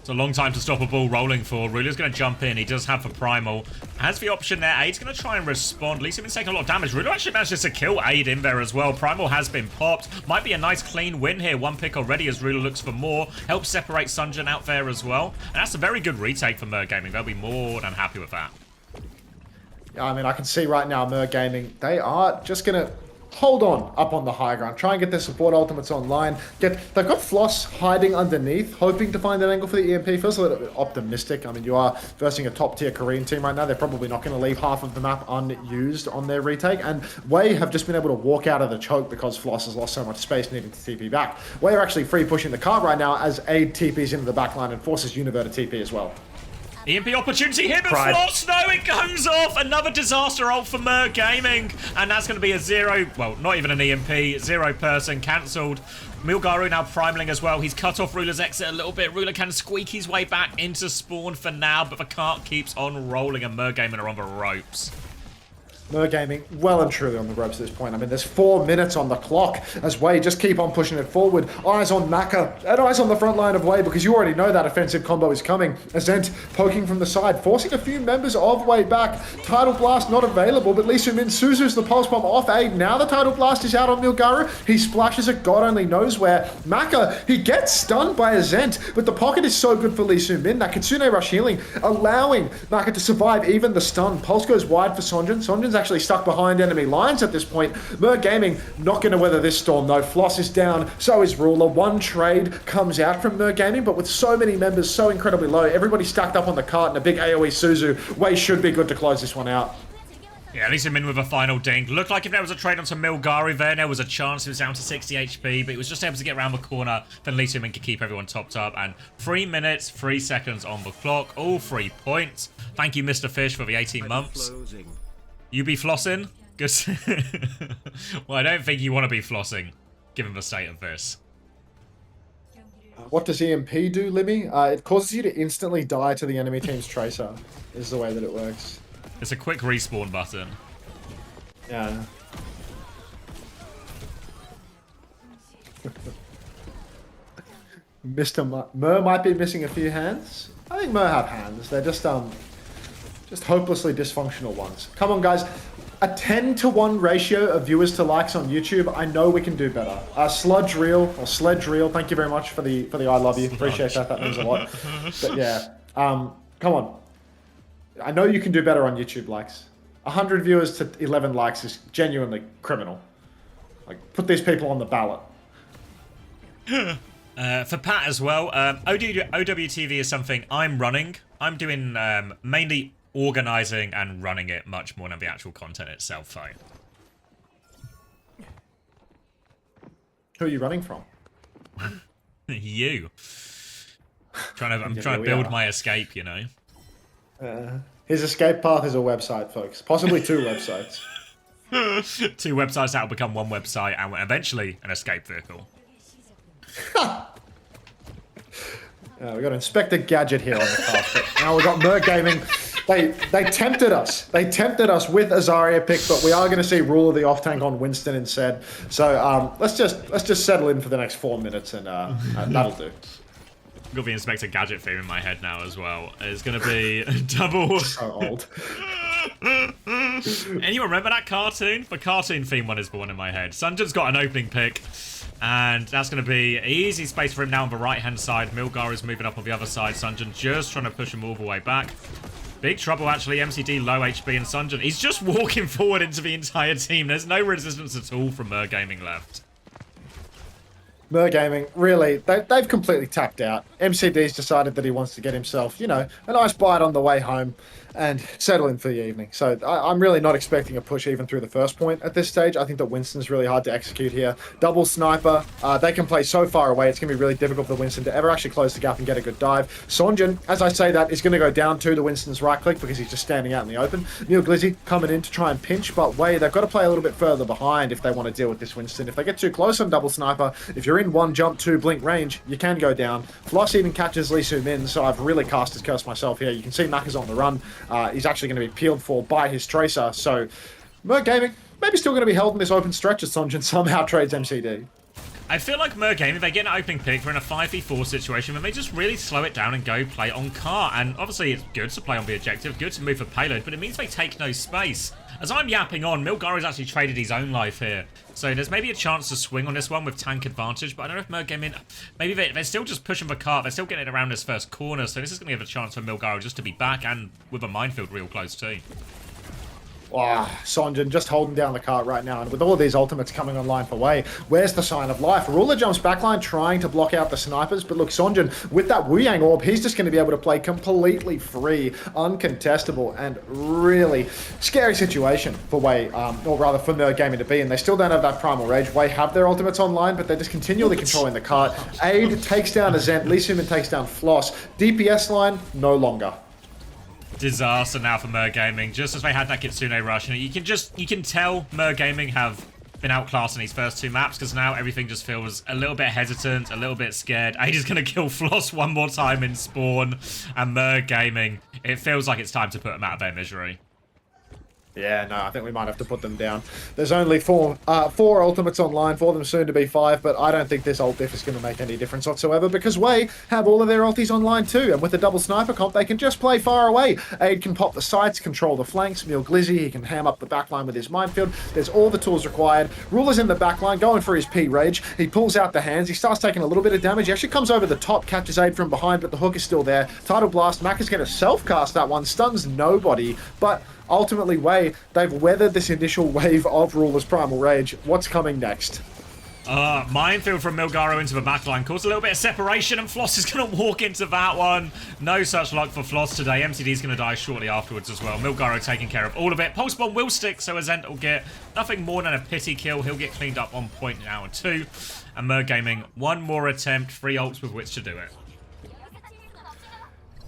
It's a long time to stop a ball rolling for. Ruler's going to jump in. He does have the primal. Has the option there. Aid's going to try and respond. At least he's been taking a lot of damage. Ruler actually manages to kill Aid in there as well. Primal has been popped. Might be a nice clean win here. One pick already as Ruler looks for more. Helps separate Sunjun out there as well. And that's a very good retake for Mer Gaming. They'll be more than happy with that. Yeah, I mean, I can see right now Mer Gaming, they are just going to hold on up on the high ground. Try and get their support ultimates online. They've got Floss hiding underneath, hoping to find an angle for the EMP. Feels a little bit optimistic. I mean, you are versing a top-tier Korean team right now. They're probably not going to leave half of the map unused on their retake. And WAE have just been able to walk out of the choke because Floss has lost so much space needing to TP back. WAE are actually free pushing the cart right now as Aid TPs into the backline and forces Univer to TP as well. EMP opportunity here, but Floss, no, it goes off. Another disaster ult for Mer Gaming. And that's going to be a zero, well, not even an EMP, 0 person cancelled. Milgaru now primaling as well. He's cut off Ruler's exit a little bit. Ruler can squeak his way back into spawn for now, but the cart keeps on rolling and Mergaming are on the ropes. Gaming well and truly on the ropes at this point. I mean, there's 4 minutes on the clock as WAE just keep on pushing it forward. Eyes on Maka and eyes on the front line of WAE because you already know that offensive combo is coming. Azent poking from the side, forcing a few members of WAE back. Tidal Blast not available, but Lee Sumin Suzu's the pulse bomb off Aid. Now the Tidal Blast is out on Milgaru. He splashes it God only knows where. Maka, he gets stunned by Azent, but the pocket is so good for Lee Sumin. That Kitsune Rush healing, allowing Maka to survive even the stun. Pulse goes wide for Sonjin. Sonjin's actually stuck behind enemy lines at this point. Mergaming not going to weather this storm though. Floss is down, so is Ruler. One trade comes out from Mergaming, but with so many members so incredibly low, everybody stacked up on the cart and a big AoE Suzu, WAE should be good to close this one out. Yeah, at least him in with a final dink. Looked like if there was a trade onto Milgaru there was a chance he was down to 60 HP, but he was just able to get around the corner. Then Lee Sumin could keep everyone topped up. And 3 minutes, 3 seconds on the clock. All 3 points. Thank you, Mr. Fish, for the 18 months. You be flossing? Good. Well, I don't think you want to be flossing, given the state of this. What does EMP do, Limmy? It causes you to instantly die to the enemy team's Tracer, is the way that it works. It's a quick respawn button. Yeah. Mr. Mer might be missing a few hands. I think Mer have hands. They're just hopelessly dysfunctional ones. Come on, guys. A 10-to-1 ratio of viewers to likes on YouTube. I know we can do better. Sludge Reel, or Sledge Reel, thank you very much for the I love you. Appreciate that. That means a lot. But yeah, come on. I know you can do better on YouTube likes. 100 viewers to 11 likes is genuinely criminal. Like, put these people on the ballot. For Pat as well, OWTV is something I'm running. I'm doing mainly organising and running it much more than the actual content itself, though. Who are you running from? You. I'm trying to build my escape, you know. His escape path is a website, folks. Possibly 2 websites. 2 websites that will become 1 website and eventually an escape vehicle. We've got Inspector Gadget here on the cast. Now we've got Mergaming. They tempted us. They tempted us with a Zarya pick, but we are going to see Rule of the off tank on Winston instead. So let's just settle in for the next 4 minutes, and that'll do. I've got the Inspector Gadget theme in my head now as well. It's going to be double. So old. Anyone remember that cartoon? The cartoon theme one is the one in my head. Sunjin's got an opening pick. And that's going to be easy space for him now on the right-hand side. Milgar is moving up on the other side. Sunjin just trying to push him all the way back. Big trouble, actually. MCD, low HP, and Sunjin. He's just walking forward into the entire team. There's no resistance at all from Mergaming left. Mergaming, really, they've completely tapped out. MCD's decided that he wants to get himself, you know, a nice bite on the way home and settle in for the evening. So I'm really not expecting a push even through the first point at this stage. I think that Winston's really hard to execute here. Double sniper, they can play so far away, it's going to be really difficult for Winston to ever actually close the gap and get a good dive. Sonjin, as I say that, is going to go down to the Winston's right click because he's just standing out in the open. Neil Glizzy coming in to try and pinch, but WAE, they've got to play a little bit further behind if they want to deal with this Winston. If they get too close on double sniper, if you're in 1 jump 2 blink range, you can go down. Floss even catches Lee Soo-min, so I've really cast his curse myself here. You can see Mac is on the run. He's actually going to be peeled for by his Tracer, so Mergaming maybe still going to be held in this open stretch as Sonjin somehow trades MCD. I feel like Mergaming, they get an opening pick, they're in a 5v4 situation, and they just really slow it down and go play on car. And obviously it's good to play on the objective, good to move for payload, but it means they take no space. As I'm yapping on, Milgaru's actually traded his own life here. So there's maybe a chance to swing on this one with tank advantage, but I don't know if Mergaming, maybe they're still just pushing the cart, they're still getting it around this first corner, so this is going to give a chance for Milgaru just to be back and with a minefield real close too. Wow, Sonjin just holding down the cart right now, and with all of these ultimates coming online for WAE, where's the sign of life? Ruler jumps backline trying to block out the snipers, but look, Sonjin, with that Wu Yang orb, he's just going to be able to play completely free, uncontestable, and really scary situation for WAE, or rather for Mergaming to be in. They still don't have that Primal Rage. WAE have their ultimates online, but they're just continually controlling the cart. Aid takes down Azent, Lee Sumin takes down Floss. DPS line, no longer. Disaster now for Mergaming, just as they had that Kitsune rush, and you can tell Mergaming have been outclassed in these first 2 maps, because now everything just feels a little bit hesitant, a little bit scared. Age's going to kill Floss one more time in spawn, and Merg Gaming, it feels like it's time to put them out of their misery. Yeah, no, I think we might have to put them down. There's only four ultimates online for them, soon to be 5, but I don't think this ult diff is going to make any difference whatsoever, because WAE have all of their ultis online too, and with the double sniper comp, they can just play far away. Aid can pop the sights, control the flanks, Mule Glizzy, he can ham up the backline with his minefield. There's all the tools required. Ruler's in the backline, going for his P-Rage. He pulls out the hands, he starts taking a little bit of damage. He actually comes over the top, catches Aid from behind, but the hook is still there. Tidal Blast, Mac is going to self-cast that one, stuns nobody, but ultimately, WAE, they've weathered this initial wave of Ruler's Primal Rage. What's coming next? Minefield from Milgaro into the backline caused a little bit of separation, and Floss is going to walk into that one. No such luck for Floss today. MCD is going to die shortly afterwards as well. Milgaro taking care of all of it. Pulse Bomb will stick, so Azent will get nothing more than a pity kill. He'll get cleaned up on point in hour 2. And Merg Gaming, one more attempt, 3 ults with which to do it.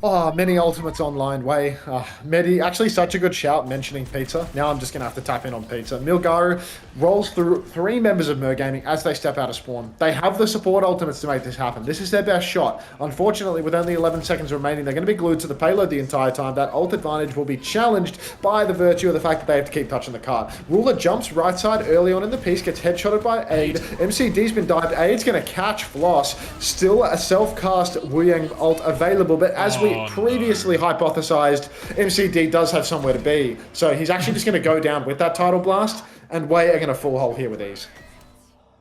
Oh, many ultimates online, WAE. Medi, actually such a good shout mentioning Pizza. Now I'm just going to have to tap in on Pizza. Milgaro rolls through 3 members of Merg Gaming as they step out of spawn. They have the support ultimates to make this happen. This is their best shot. Unfortunately, with only 11 seconds remaining, they're going to be glued to the payload the entire time. That ult advantage will be challenged by the virtue of the fact that they have to keep touching the cart. Ruler jumps right side early on in the piece, gets headshotted by Aid. MCD's been dived. Aid's going to catch Floss. Still a self-cast Wuyang ult available, but as we previously hypothesized, MCD does have somewhere to be. So he's actually just going to go down with that Tidal Blast, and WAE are going to full hole here with ease.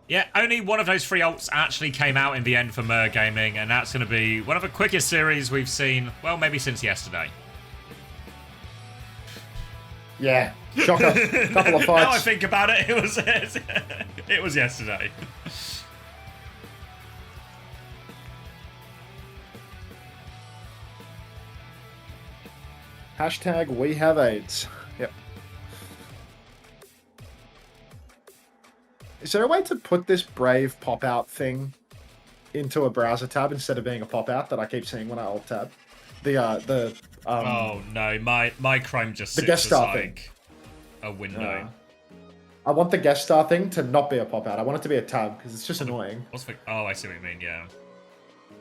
Yeah, only one of those 3 ults actually came out in the end for Merg Gaming, and that's going to be one of the quickest series we've seen, well, maybe since yesterday. Yeah, shocker. Couple of fights. Now I think about it, it was yesterday. Hashtag we have AIDS. Yep. Is there a way to put this Brave pop-out thing into a browser tab instead of being a pop-out that I keep seeing when I alt tab? Oh no, my Chrome just sits guest star as like a window. I want the guest star thing to not be a pop-out. I want it to be a tab because it's just annoying. Oh, I see what you mean. Yeah.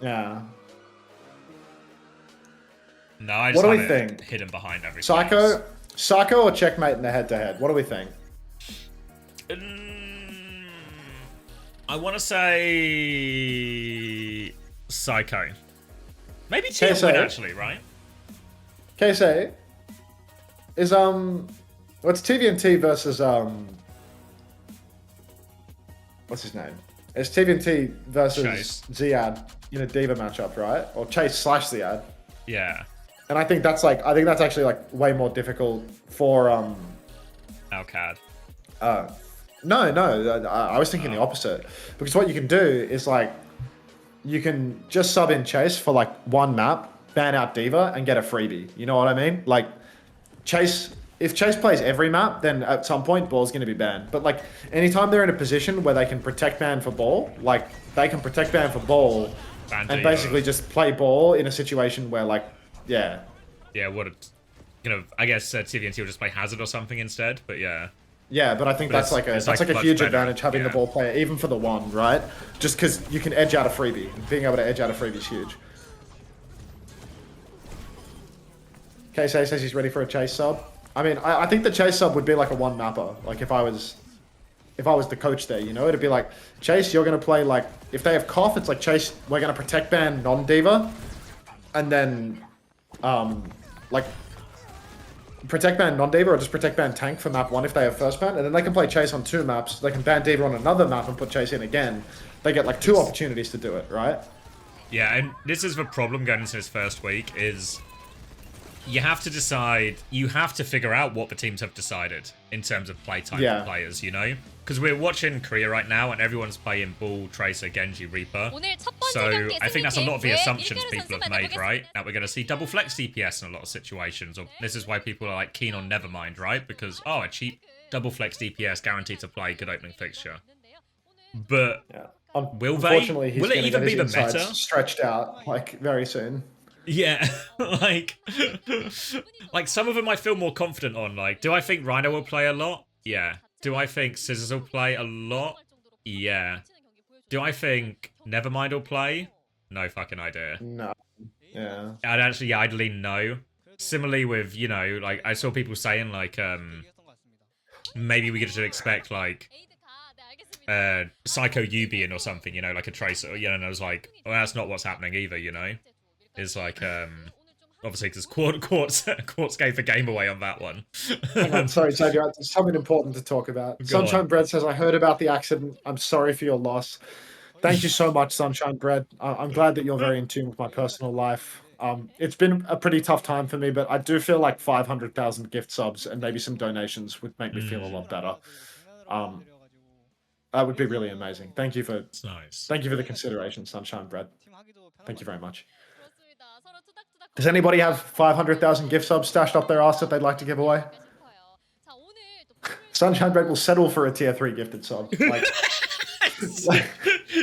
Yeah. No, I just what do have we it think? Hidden behind everything. Psycho or Checkmate in the head-to-head? What do we think? I want to say Psycho. Maybe Teal win actually, right? KSA is what's TVNT versus what's his name? It's TVNT versus Chase. Ziad in a Diva matchup, right? Or Chase/Ziad. Yeah. And I think that's actually like way more difficult for Alcad. No, I was thinking the opposite. Because what you can do is like you can just sub in Chase for like 1 map, ban out Diva, and get a freebie. You know what I mean? Like Chase, if Chase plays every map, then at some point Ball's going to be banned. But like anytime they're in a position where they can protect ban for Ball, like they can protect ban for Ball and basically just play Ball in a situation where like, yeah. Yeah, I guess TVNT will just play Hazard or something instead, but yeah. Yeah, but I think that's like a huge advantage having the Ball player, even for the 1, right? Just because you can edge out a freebie. Being able to edge out a freebie is huge. KSA says he's ready for a Chase sub. I mean, I think the Chase sub would be like a 1 mapper. Like if I was the coach there, you know, it'd be like, Chase, you're gonna play like, if they have Cough, it's like, Chase, we're gonna protect ban non-Diva, and then like protect ban non-Diva or just protect ban tank for map 1 if they have first ban, and then they can play Chase on 2 maps. They can ban Diva on another map and put Chase in again. They get like 2 opportunities to do it, right? Yeah, and this is the problem going into this first week is you have to decide, you have to figure out what the teams have decided in terms of playtime for players, you know? Because we're watching Korea right now and everyone's playing Bull, Tracer, Genji, Reaper. So I think that's a lot of the assumptions people have made, right? That we're going to see double flex DPS in a lot of situations. Or this is why people are like keen on Nevermind, right? Because, oh, a cheap double flex DPS guaranteed to play, good opening fixture. But will they? Will it even be the meta? Stretched out like very soon. Yeah, like some of them I feel more confident on. Like, do I think Rhino will play a lot? Yeah. Do I think Scissors will play a lot? Yeah. Do I think Nevermind will play? No fucking idea. No. Yeah. I'd lean no. Similarly with, you know, like, I saw people saying, like, maybe we could expect, like, Psycho Yubian or something, you know, like a Tracer, you know, and I was like, well, that's not what's happening either, you know? It's like, obviously, because Quartz gave the game away on that one. Hang on, sorry, Xavier, there's something important to talk about. Sunshine Bread says, I heard about the accident. I'm sorry for your loss. Thank you so much, Sunshine Bread. I'm glad that you're very in tune with my personal life. It's been a pretty tough time for me, but I do feel like 500,000 gift subs and maybe some donations would make me feel a lot better. That would be really amazing. Thank you for the consideration, Sunshine Bread. Thank you very much. Does anybody have 500,000 gift subs stashed up their ass that they'd like to give away? Sunshine Bread will settle for a tier 3 gifted sub.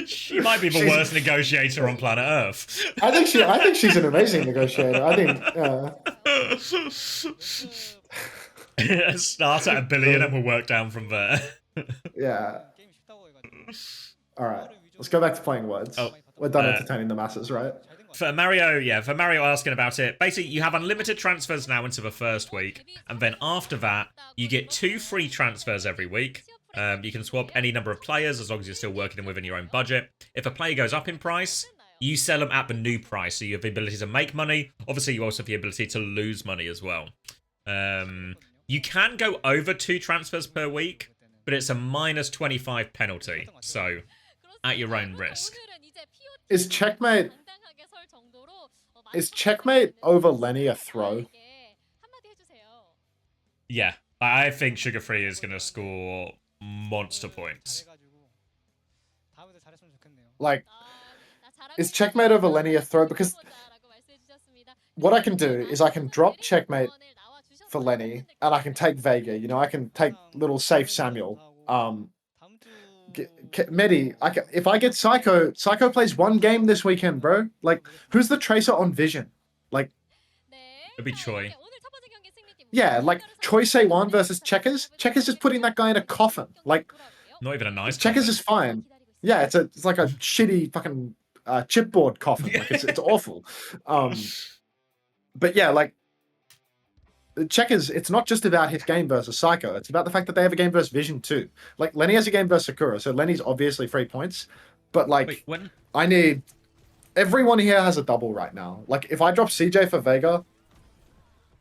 She might be the worst negotiator on planet Earth. I think she's an amazing negotiator. I think start at $1 billion and we'll work down from there. Yeah. All right. Let's go back to playing words. We're done entertaining the masses, right? For Mario asking about it, basically you have unlimited transfers now into the first week, and then after that, you get 2 free transfers every week. You can swap any number of players as long as you're still working within your own budget. If a player goes up in price, you sell them at the new price, so you have the ability to make money. Obviously, you also have the ability to lose money as well. You can go over 2 transfers per week, but it's a -25 penalty, so at your own risk. Is checkmate over Lenny a throw? Yeah, I think Sugar Free is going to score monster points. Like, is checkmate over Lenny a throw? Because what I can do is I can drop checkmate for Lenny, and I can take Vega. You know, I can take little safe Samuel. Medi, if I get Psycho plays 1 game this weekend, bro. Like, who's the Tracer on Vision? Like, it'd be Choi. Yeah, like Choi Se-1 versus Checkers. Checkers is putting that guy in a coffin. Like, not even a nice. Checkers is fine. Yeah, it's like a shitty fucking chipboard coffin. Like, it's awful. But yeah, like, Checkers, it's not just about his game versus Psycho. It's about the fact that they have a game versus Vision too. Like, Lenny has a game versus Sakura, so Lenny's obviously 3 points. But, like, I need... Everyone here has a double right now. Like, if I drop CJ for Vega,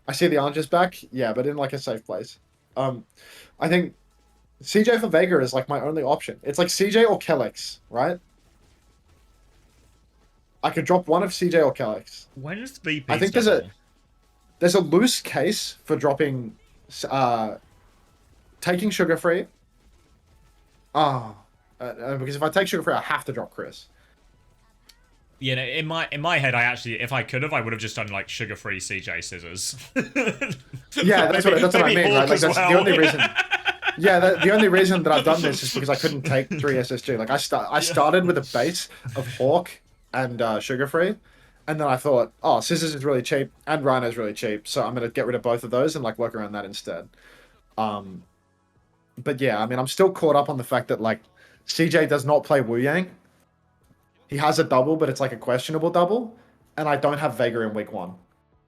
I see the Anja's back. Yeah, but in, like, a safe place. I think CJ for Vega is, like, my only option. It's like CJ or Kellex, right? I could drop one of CJ or Kellex. When is the BP I think there's a loose case for dropping, taking Sugar Free. Because if I take Sugar Free, I have to drop Chris. Yeah, in my head, I actually, if I could have, I would have just done like Sugar Free CJ Scissors. Yeah, that's what I mean, right? Like, that's the only reason. Yeah, the only reason that I've done this is because I couldn't take 3 SSG. Like, I started with a base of Hawk and Sugar Free. And then I thought, oh, Scissors is really cheap and Rhino's really cheap, so I'm going to get rid of both of those and, like, work around that instead. But yeah, I mean, I'm still caught up on the fact that, like, CJ does not play Wu Yang. He has a double, but it's, like, a questionable double. And I don't have Vega in week 1.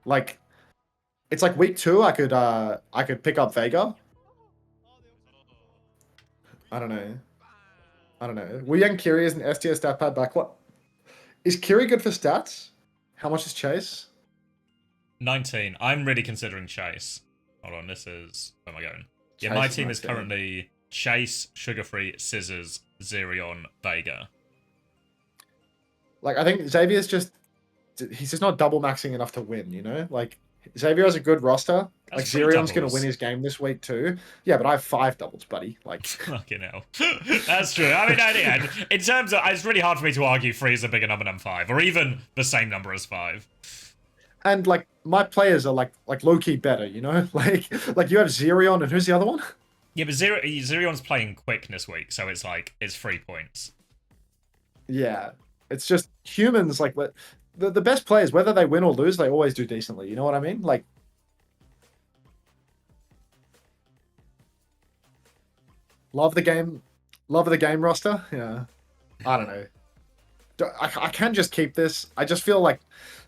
Like, it's like week 2, I could pick up Vega. I don't know. Wu Yang Kiri is an STS stat pad back. What? Is Kiri good for stats? How much is Chase? 19. I'm really considering Chase. Hold on, this is... Where am I going? Yeah, my team is currently Chase, Sugar Free, Scissors, Zerion, Vega. Like, I think Xavier's just... He's just not double maxing enough to win, you know? Like, Xavier has a good roster. Like, Zerion's going to win his game this week too. Yeah, but I have 5 doubles, buddy. Like, fucking hell. That's true. I mean, in terms of... It's really hard for me to argue 3 is a bigger number than 5, or even the same number as 5. And, like, my players are, like low-key better, you know? Like you have Zerion, and who's the other one? Yeah, but Zerion's playing quick this week, so it's, like, it's 3 points. Yeah. It's just humans, like... The best players, whether they win or lose, they always do decently. You know what I mean? Like... Love the game roster. Yeah, I don't know. I can just keep this. I just feel like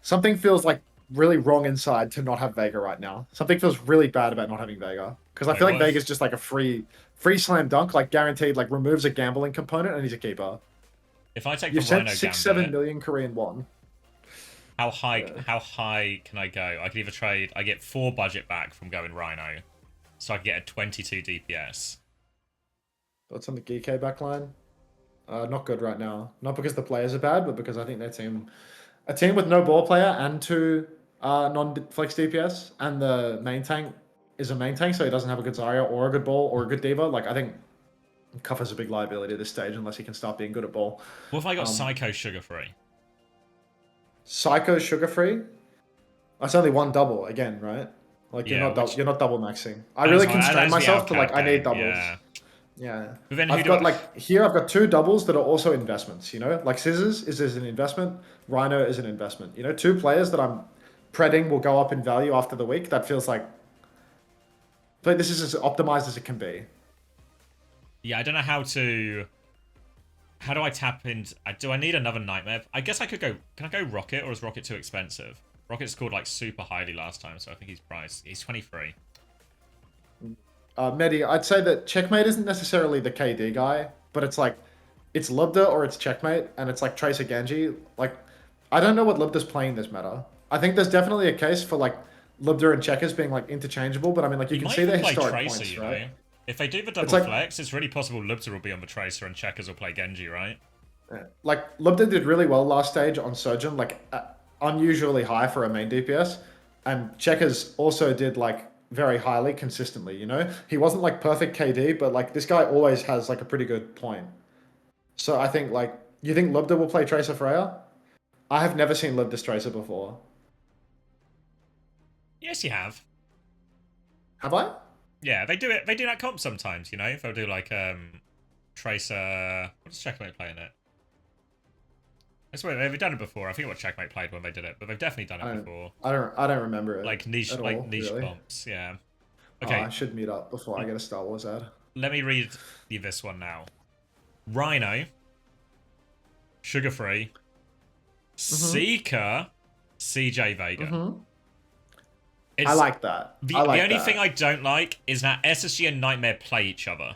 something feels like really wrong inside to not have Vega right now. Something feels really bad about not having Vega because I feel like Vega's just like a free slam dunk, like guaranteed, like removes a gambling component and he's a keeper. If I take You've the sent Rhino 6-7 million Korean won. How high can I go? I can either trade. I get 4 budget back from going Rhino, so I can get a 22 DPS. Thoughts on the GK backline? Not good right now. Not because the players are bad, but because I think their team, a team with no ball player and 2 non-flex DPS, and the main tank is a main tank, so he doesn't have a good Zarya or a good ball or a good diva. Like I think Kuffer's a big liability at this stage unless he can start being good at ball. What if I got Psycho sugar free? Psycho sugar free? That's only 1 double again, right? Like you're not double maxing. I really constrain myself to like I need doubles. Yeah. But then I've got 2 doubles that are also investments, you know? Like Scissors is an investment, Rhino is an investment. You know, 2 players that I'm preding will go up in value after the week. That feels like this is as optimized as it can be. Yeah, I don't know how do I tap into... Do I need another Nightmare? I guess I could go... Can I go Rocket, or is Rocket too expensive? Rocket scored like super highly last time, so I think he's priced. He's 23. Medi, I'd say that Checkmate isn't necessarily the KD guy, but it's like, it's Lubda or it's Checkmate, and it's like Tracer Genji. Like, I don't know what Lubda's playing this meta. I think there's definitely a case for like Lubda and Checkers being like interchangeable, but I mean, like you can see their historic Tracer, points, right? Know? If they do the double flex, it's really possible Lubda will be on the Tracer and Checkers will play Genji, right? Yeah. Like, Lubda did really well last stage on Surgeon, like unusually high for a main DPS, and Checkers also did like very highly consistently, you know? He wasn't like perfect KD, but like this guy always has like a pretty good point. So I think like, you think Lubda will play Tracer Freya? I have never seen Lubda's Tracer before. Yes, you have. Have I? Yeah, they do it. They do that comp sometimes, you know? They'll do like Tracer... What does Checkmate play in it? I swear they've done it before. I forget what Checkmate played when they did it, but they've definitely done it before. I don't remember it. Like niche really. comps, yeah. Okay. I should meet up before I get a Star Wars ad. Let me read you this one now. Rhino, Sugar Free, Seeker, CJ Vega. I like that. The only thing I don't like is that SSG and Nightmare play each other.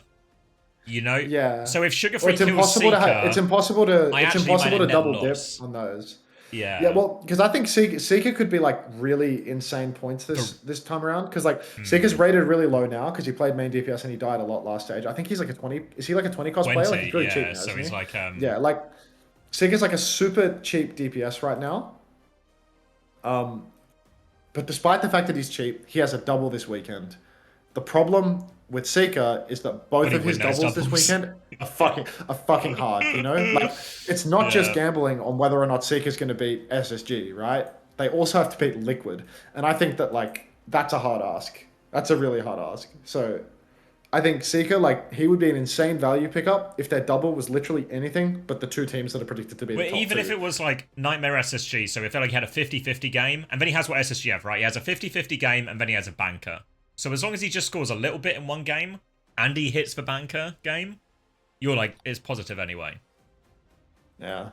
You know? Yeah. So if Sugar Free kills Seeker... It's impossible to double dip on those. Yeah. Yeah, well, because I think Seeker could be like really insane points this time around. Because like Seeker's rated really low now because he played main DPS and he died a lot last stage. I think he's like a 20. Is he like a 20 cost player? Like he's really cheap now, so he's like yeah, like Seeker's like a super cheap DPS right now. But despite the fact that he's cheap, he has a double this weekend. The problem with Seeker is that both of his doubles this weekend are fucking hard, you know? Like, it's not just gambling on whether or not Seeker's going to beat SSG, right? They also have to beat Liquid. And I think that, like, that's a hard ask. That's a really hard ask. So I think Seeker, like, he would be an insane value pickup if their double was literally anything but the 2 teams that are predicted to be the top even 2. if it was, like, Nightmare SSG, so if like he had a 50-50 game, and then he has what SSG have, right? He has a 50-50 game, and then he has a banker. So as long as he just scores a little bit in one game, and he hits the banker game, you're like, it's positive anyway. Yeah.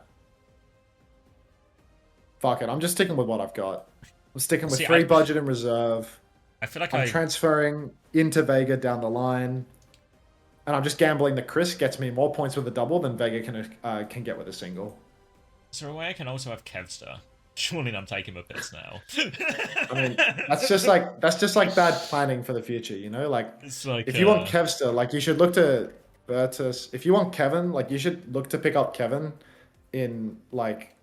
Fuck it, I'm just sticking with what I've got. I'm sticking with 3 budget and reserve. I feel like I'm transferring into Vega down the line. And I'm just gambling that Chris gets me more points with a double than Vega can get with a single. Is there a way I can also have Kevster? Surely I'm taking a piss now. I mean, that's just like bad planning for the future, you know? Like, if you want Kevster, like you should look to Virtus. If you want Kevin, like you should look to pick up Kevin in like...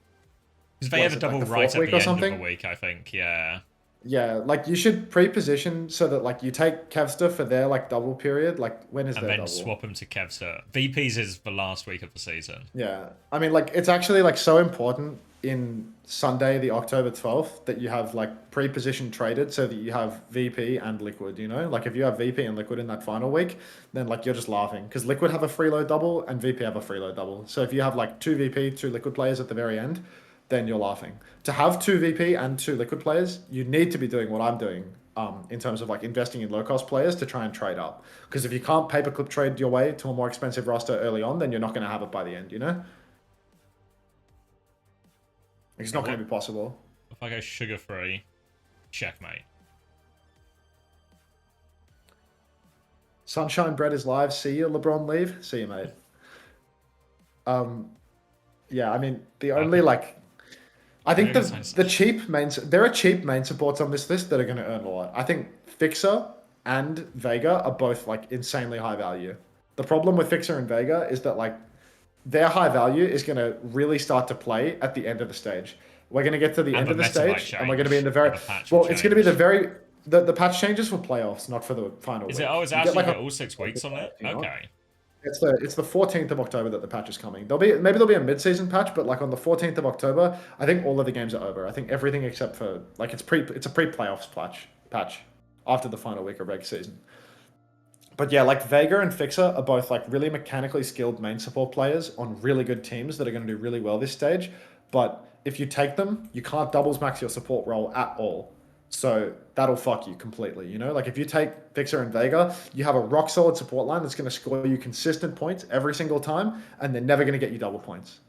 Because they have a double right at the end of the week, I think, yeah. Yeah, like you should pre-position so that like you take Kevster for their like double period. Like when is their double? And then swap them to Kevster. VPs is the last week of the season. Yeah, I mean like it's actually like so important in Sunday, the October 12th, that you have like pre-position traded so that you have VP and Liquid. You know, like if you have VP and Liquid in that final week, then like you're just laughing because Liquid have a freeload double and VP have a freeload double. So if you have like 2 VP, 2 Liquid players at the very end, then you're laughing. To have 2 VP and 2 liquid players, you need to be doing what I'm doing in terms of like investing in low-cost players to try and trade up. Because if you can't paperclip trade your way to a more expensive roster early on, then you're not going to have it by the end, you know? It's not going to be possible. If I go sugar-free, checkmate. Sunshine Bread is live. See you, LeBron leave. See you, mate. Yeah, I mean, the only like... I think the cheap main... There are cheap main supports on this list that are going to earn a lot. I think Fixer and Vega are both like insanely high value. The problem with Fixer and Vega is that like their high value is going to really start to play at the end of the stage. We're going to get to the end of the stage and we're going to be in the very... Well, it's going to be the very... The patch changes for playoffs, not for the final week. Is it? Oh, it's actually like all 6 weeks on it? Okay. It's the 14th of October that the patch is coming. Maybe there'll be a mid-season patch, but like on the 14th of October, I think all of the games are over. I think everything except for like it's a pre-playoffs patch after the final week of reg season. But yeah, like Vega and Fixer are both like really mechanically skilled main support players on really good teams that are going to do really well this stage. But if you take them, you can't doubles max your support role at all. So that'll fuck you completely, you know? Like if you take Fixer and Vega, you have a rock solid support line that's going to score you consistent points every single time, and they're never going to get you double points.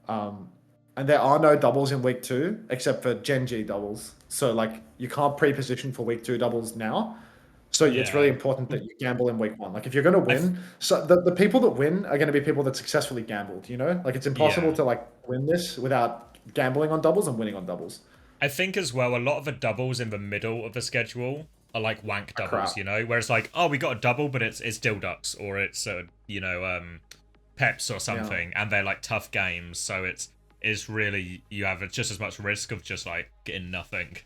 And there are no doubles in week 2 except for Gen G doubles. So like you can't pre-position for week 2 doubles now. So it's really important that you gamble in week 1. Like if you're going to win, so the people that win are going to be people that successfully gambled, you know? Like it's impossible to like win this without gambling on doubles and winning on doubles. I think as well, a lot of the doubles in the middle of the schedule are like wank doubles, you know? Where it's like, oh, we got a double, but it's Dilducks or it's, you know, Peps or something. And they're like tough games. So it's really, you have just as much risk of just like getting nothing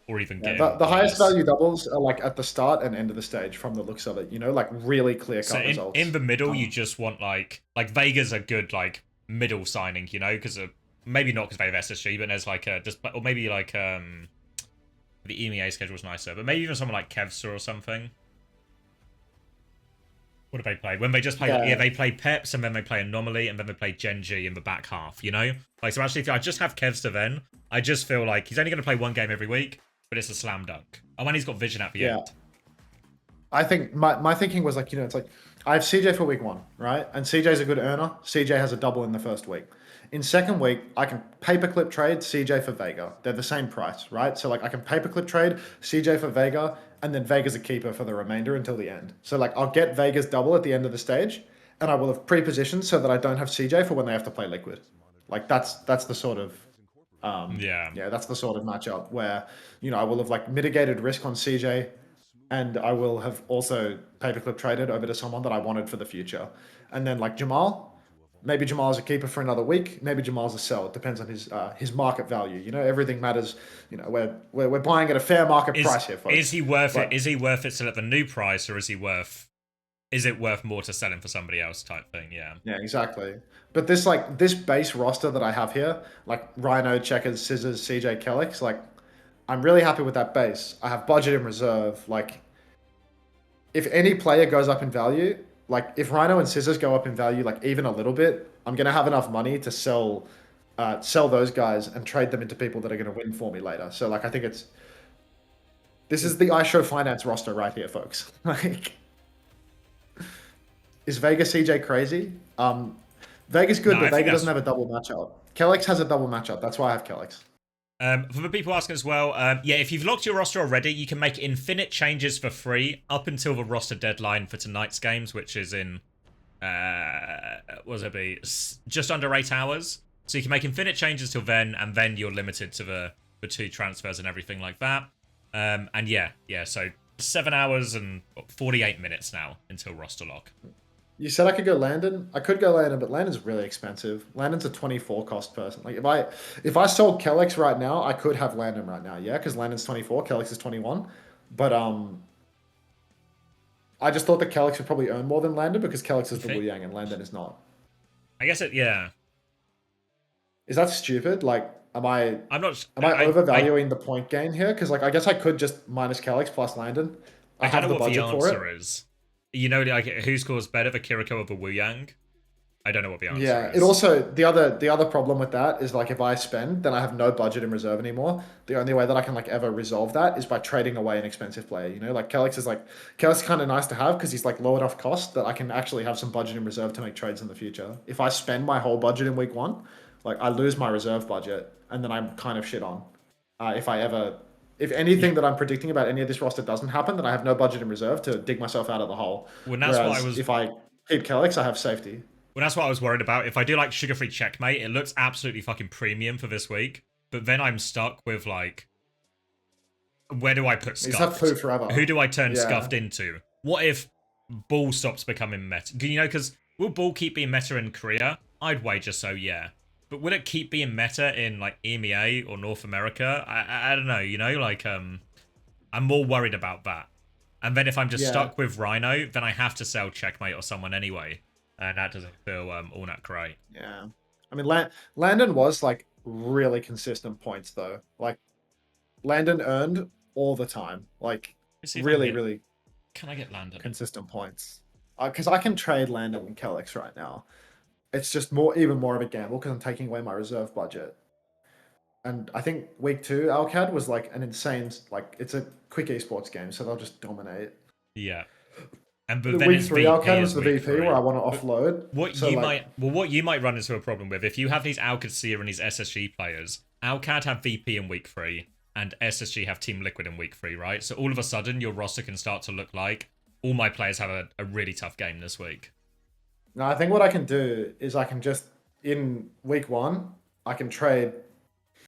or even getting... The highest value doubles are like at the start and end of the stage from the looks of it, you know? Like really clear-cut results. In the middle, you just want like Vega's a good like middle signing, you know? Because maybe not because they have SSG, but there's like or maybe like the EMEA schedule is nicer, but maybe even someone like Kevster or something. What do they play? When they just play, they play Peps and then they play Anomaly and then they play Gen G in the back half, you know? Like, so actually, if I just have Kevster then, I just feel like he's only going to play 1 game every week, but it's a slam dunk. And when he's got vision at the end. I think my thinking was like, you know, it's like, I have CJ for week 1, right? And CJ's a good earner. CJ has a double in the first week. In second week, I can paperclip trade CJ for Vega. They're the same price, right? So like I can paperclip trade CJ for Vega, and then Vega's a keeper for the remainder until the end. So like I'll get Vega's double at the end of the stage, and I will have pre-positioned so that I don't have CJ for when they have to play Liquid. Like that's the sort of that's the sort of matchup where, you know, I will have like mitigated risk on CJ, and I will have also paperclip traded over to someone that I wanted for the future. And then like Jamal. Maybe Jamal's a keeper for another week. Maybe Jamal's a sell. It depends on his market value. You know, everything matters. You know, we're buying at a fair market price here, folks. Is he worth it? Is he worth it still at the new price, or is it worth more to sell him for somebody else type thing? Yeah. Yeah, exactly. But this base roster that I have here, like Rhino, Checkers, Scissors, CJ, Kellex, like I'm really happy with that base. I have budget in reserve. Like if any player goes up in value. Like, if Rhino and Scissors go up in value, like, even a little bit, I'm going to have enough money to sell those guys and trade them into people that are going to win for me later. So, like, I think this is the iShow Finance roster right here, folks. Like, is Vega CJ crazy? Vega's good, but Vega doesn't have a double matchup. Kellex has a double matchup. That's why I have Kellex. For the people asking as well, if you've locked your roster already, you can make infinite changes for free up until the roster deadline for tonight's games, which is in, just under 8 hours. So you can make infinite changes till then, and then you're limited to the 2 transfers and everything like that. So 7 hours and 48 minutes now until roster lock. You said I could go Landon. I could go Landon, but Landon's really expensive. Landon's a 24 cost person. Like if I sold Kellex right now, I could have Landon right now, yeah, because Landon's 24, Kellex is 21. But I just thought that Kellex would probably earn more than Landon because Kellex is the Wu Yang and Landon is not. I guess Is that stupid? Like, am I not. Am I overvaluing the point gain here? Because like I guess I could just minus Kellex plus Landon. I have the budget for it. Is. You know, like, who scores better, the Kiriko or the Wu Yang? I don't know what the answer Yeah, is. it also the other problem with that is like if I spend, then I have no budget in reserve anymore. The only way that I can like ever resolve that is by trading away an expensive player. You know, like Kellex is kind of nice to have because he's like low enough cost that I can actually have some budget in reserve to make trades in the future. If I spend my whole budget in week one, like I lose my reserve budget and then I'm kind of shit on. If anything that I'm predicting about any of this roster doesn't happen, then I have no budget in reserve to dig myself out of the hole. Well, that's what I was. If I keep Kellex, I have safety. Well, that's what I was worried about. If I do like sugar-free checkmate, it looks absolutely fucking premium for this week. But then I'm stuck with like, where do I put Scuffed? He's had poo forever. Who do I turn Scuffed into? What if Bull stops becoming meta? You know, because will Bull keep being meta in Korea? I'd wager so, yeah. But will it keep being meta in like EMEA or North America? I don't know. You know, like I'm more worried about that. And then if I'm just stuck with Rhino, then I have to sell checkmate or someone anyway. And that doesn't feel all that great. Yeah. I mean, Landon was, like, really consistent points, though. Like, Landon earned all the time. Like, really Can I get Landon? consistent points. Because I can trade Landon and Kellex right now. It's just even more of a gamble because I'm taking away my reserve budget. And I think week 2, Alcad was, like, an insane... Like, it's a quick esports game, so they'll just dominate. Yeah. And but The then week it's 3 VP Alcad was is the week VP 3. where I want to offload. What you might run into a problem with, if you have these Alcad Seer and these SSG players, Alcad have VP in week 3, and SSG have Team Liquid in week 3, right? So all of a sudden, your roster can start to look like all my players have a really tough game this week. No, I think what I can do is I can just, in week 1, I can trade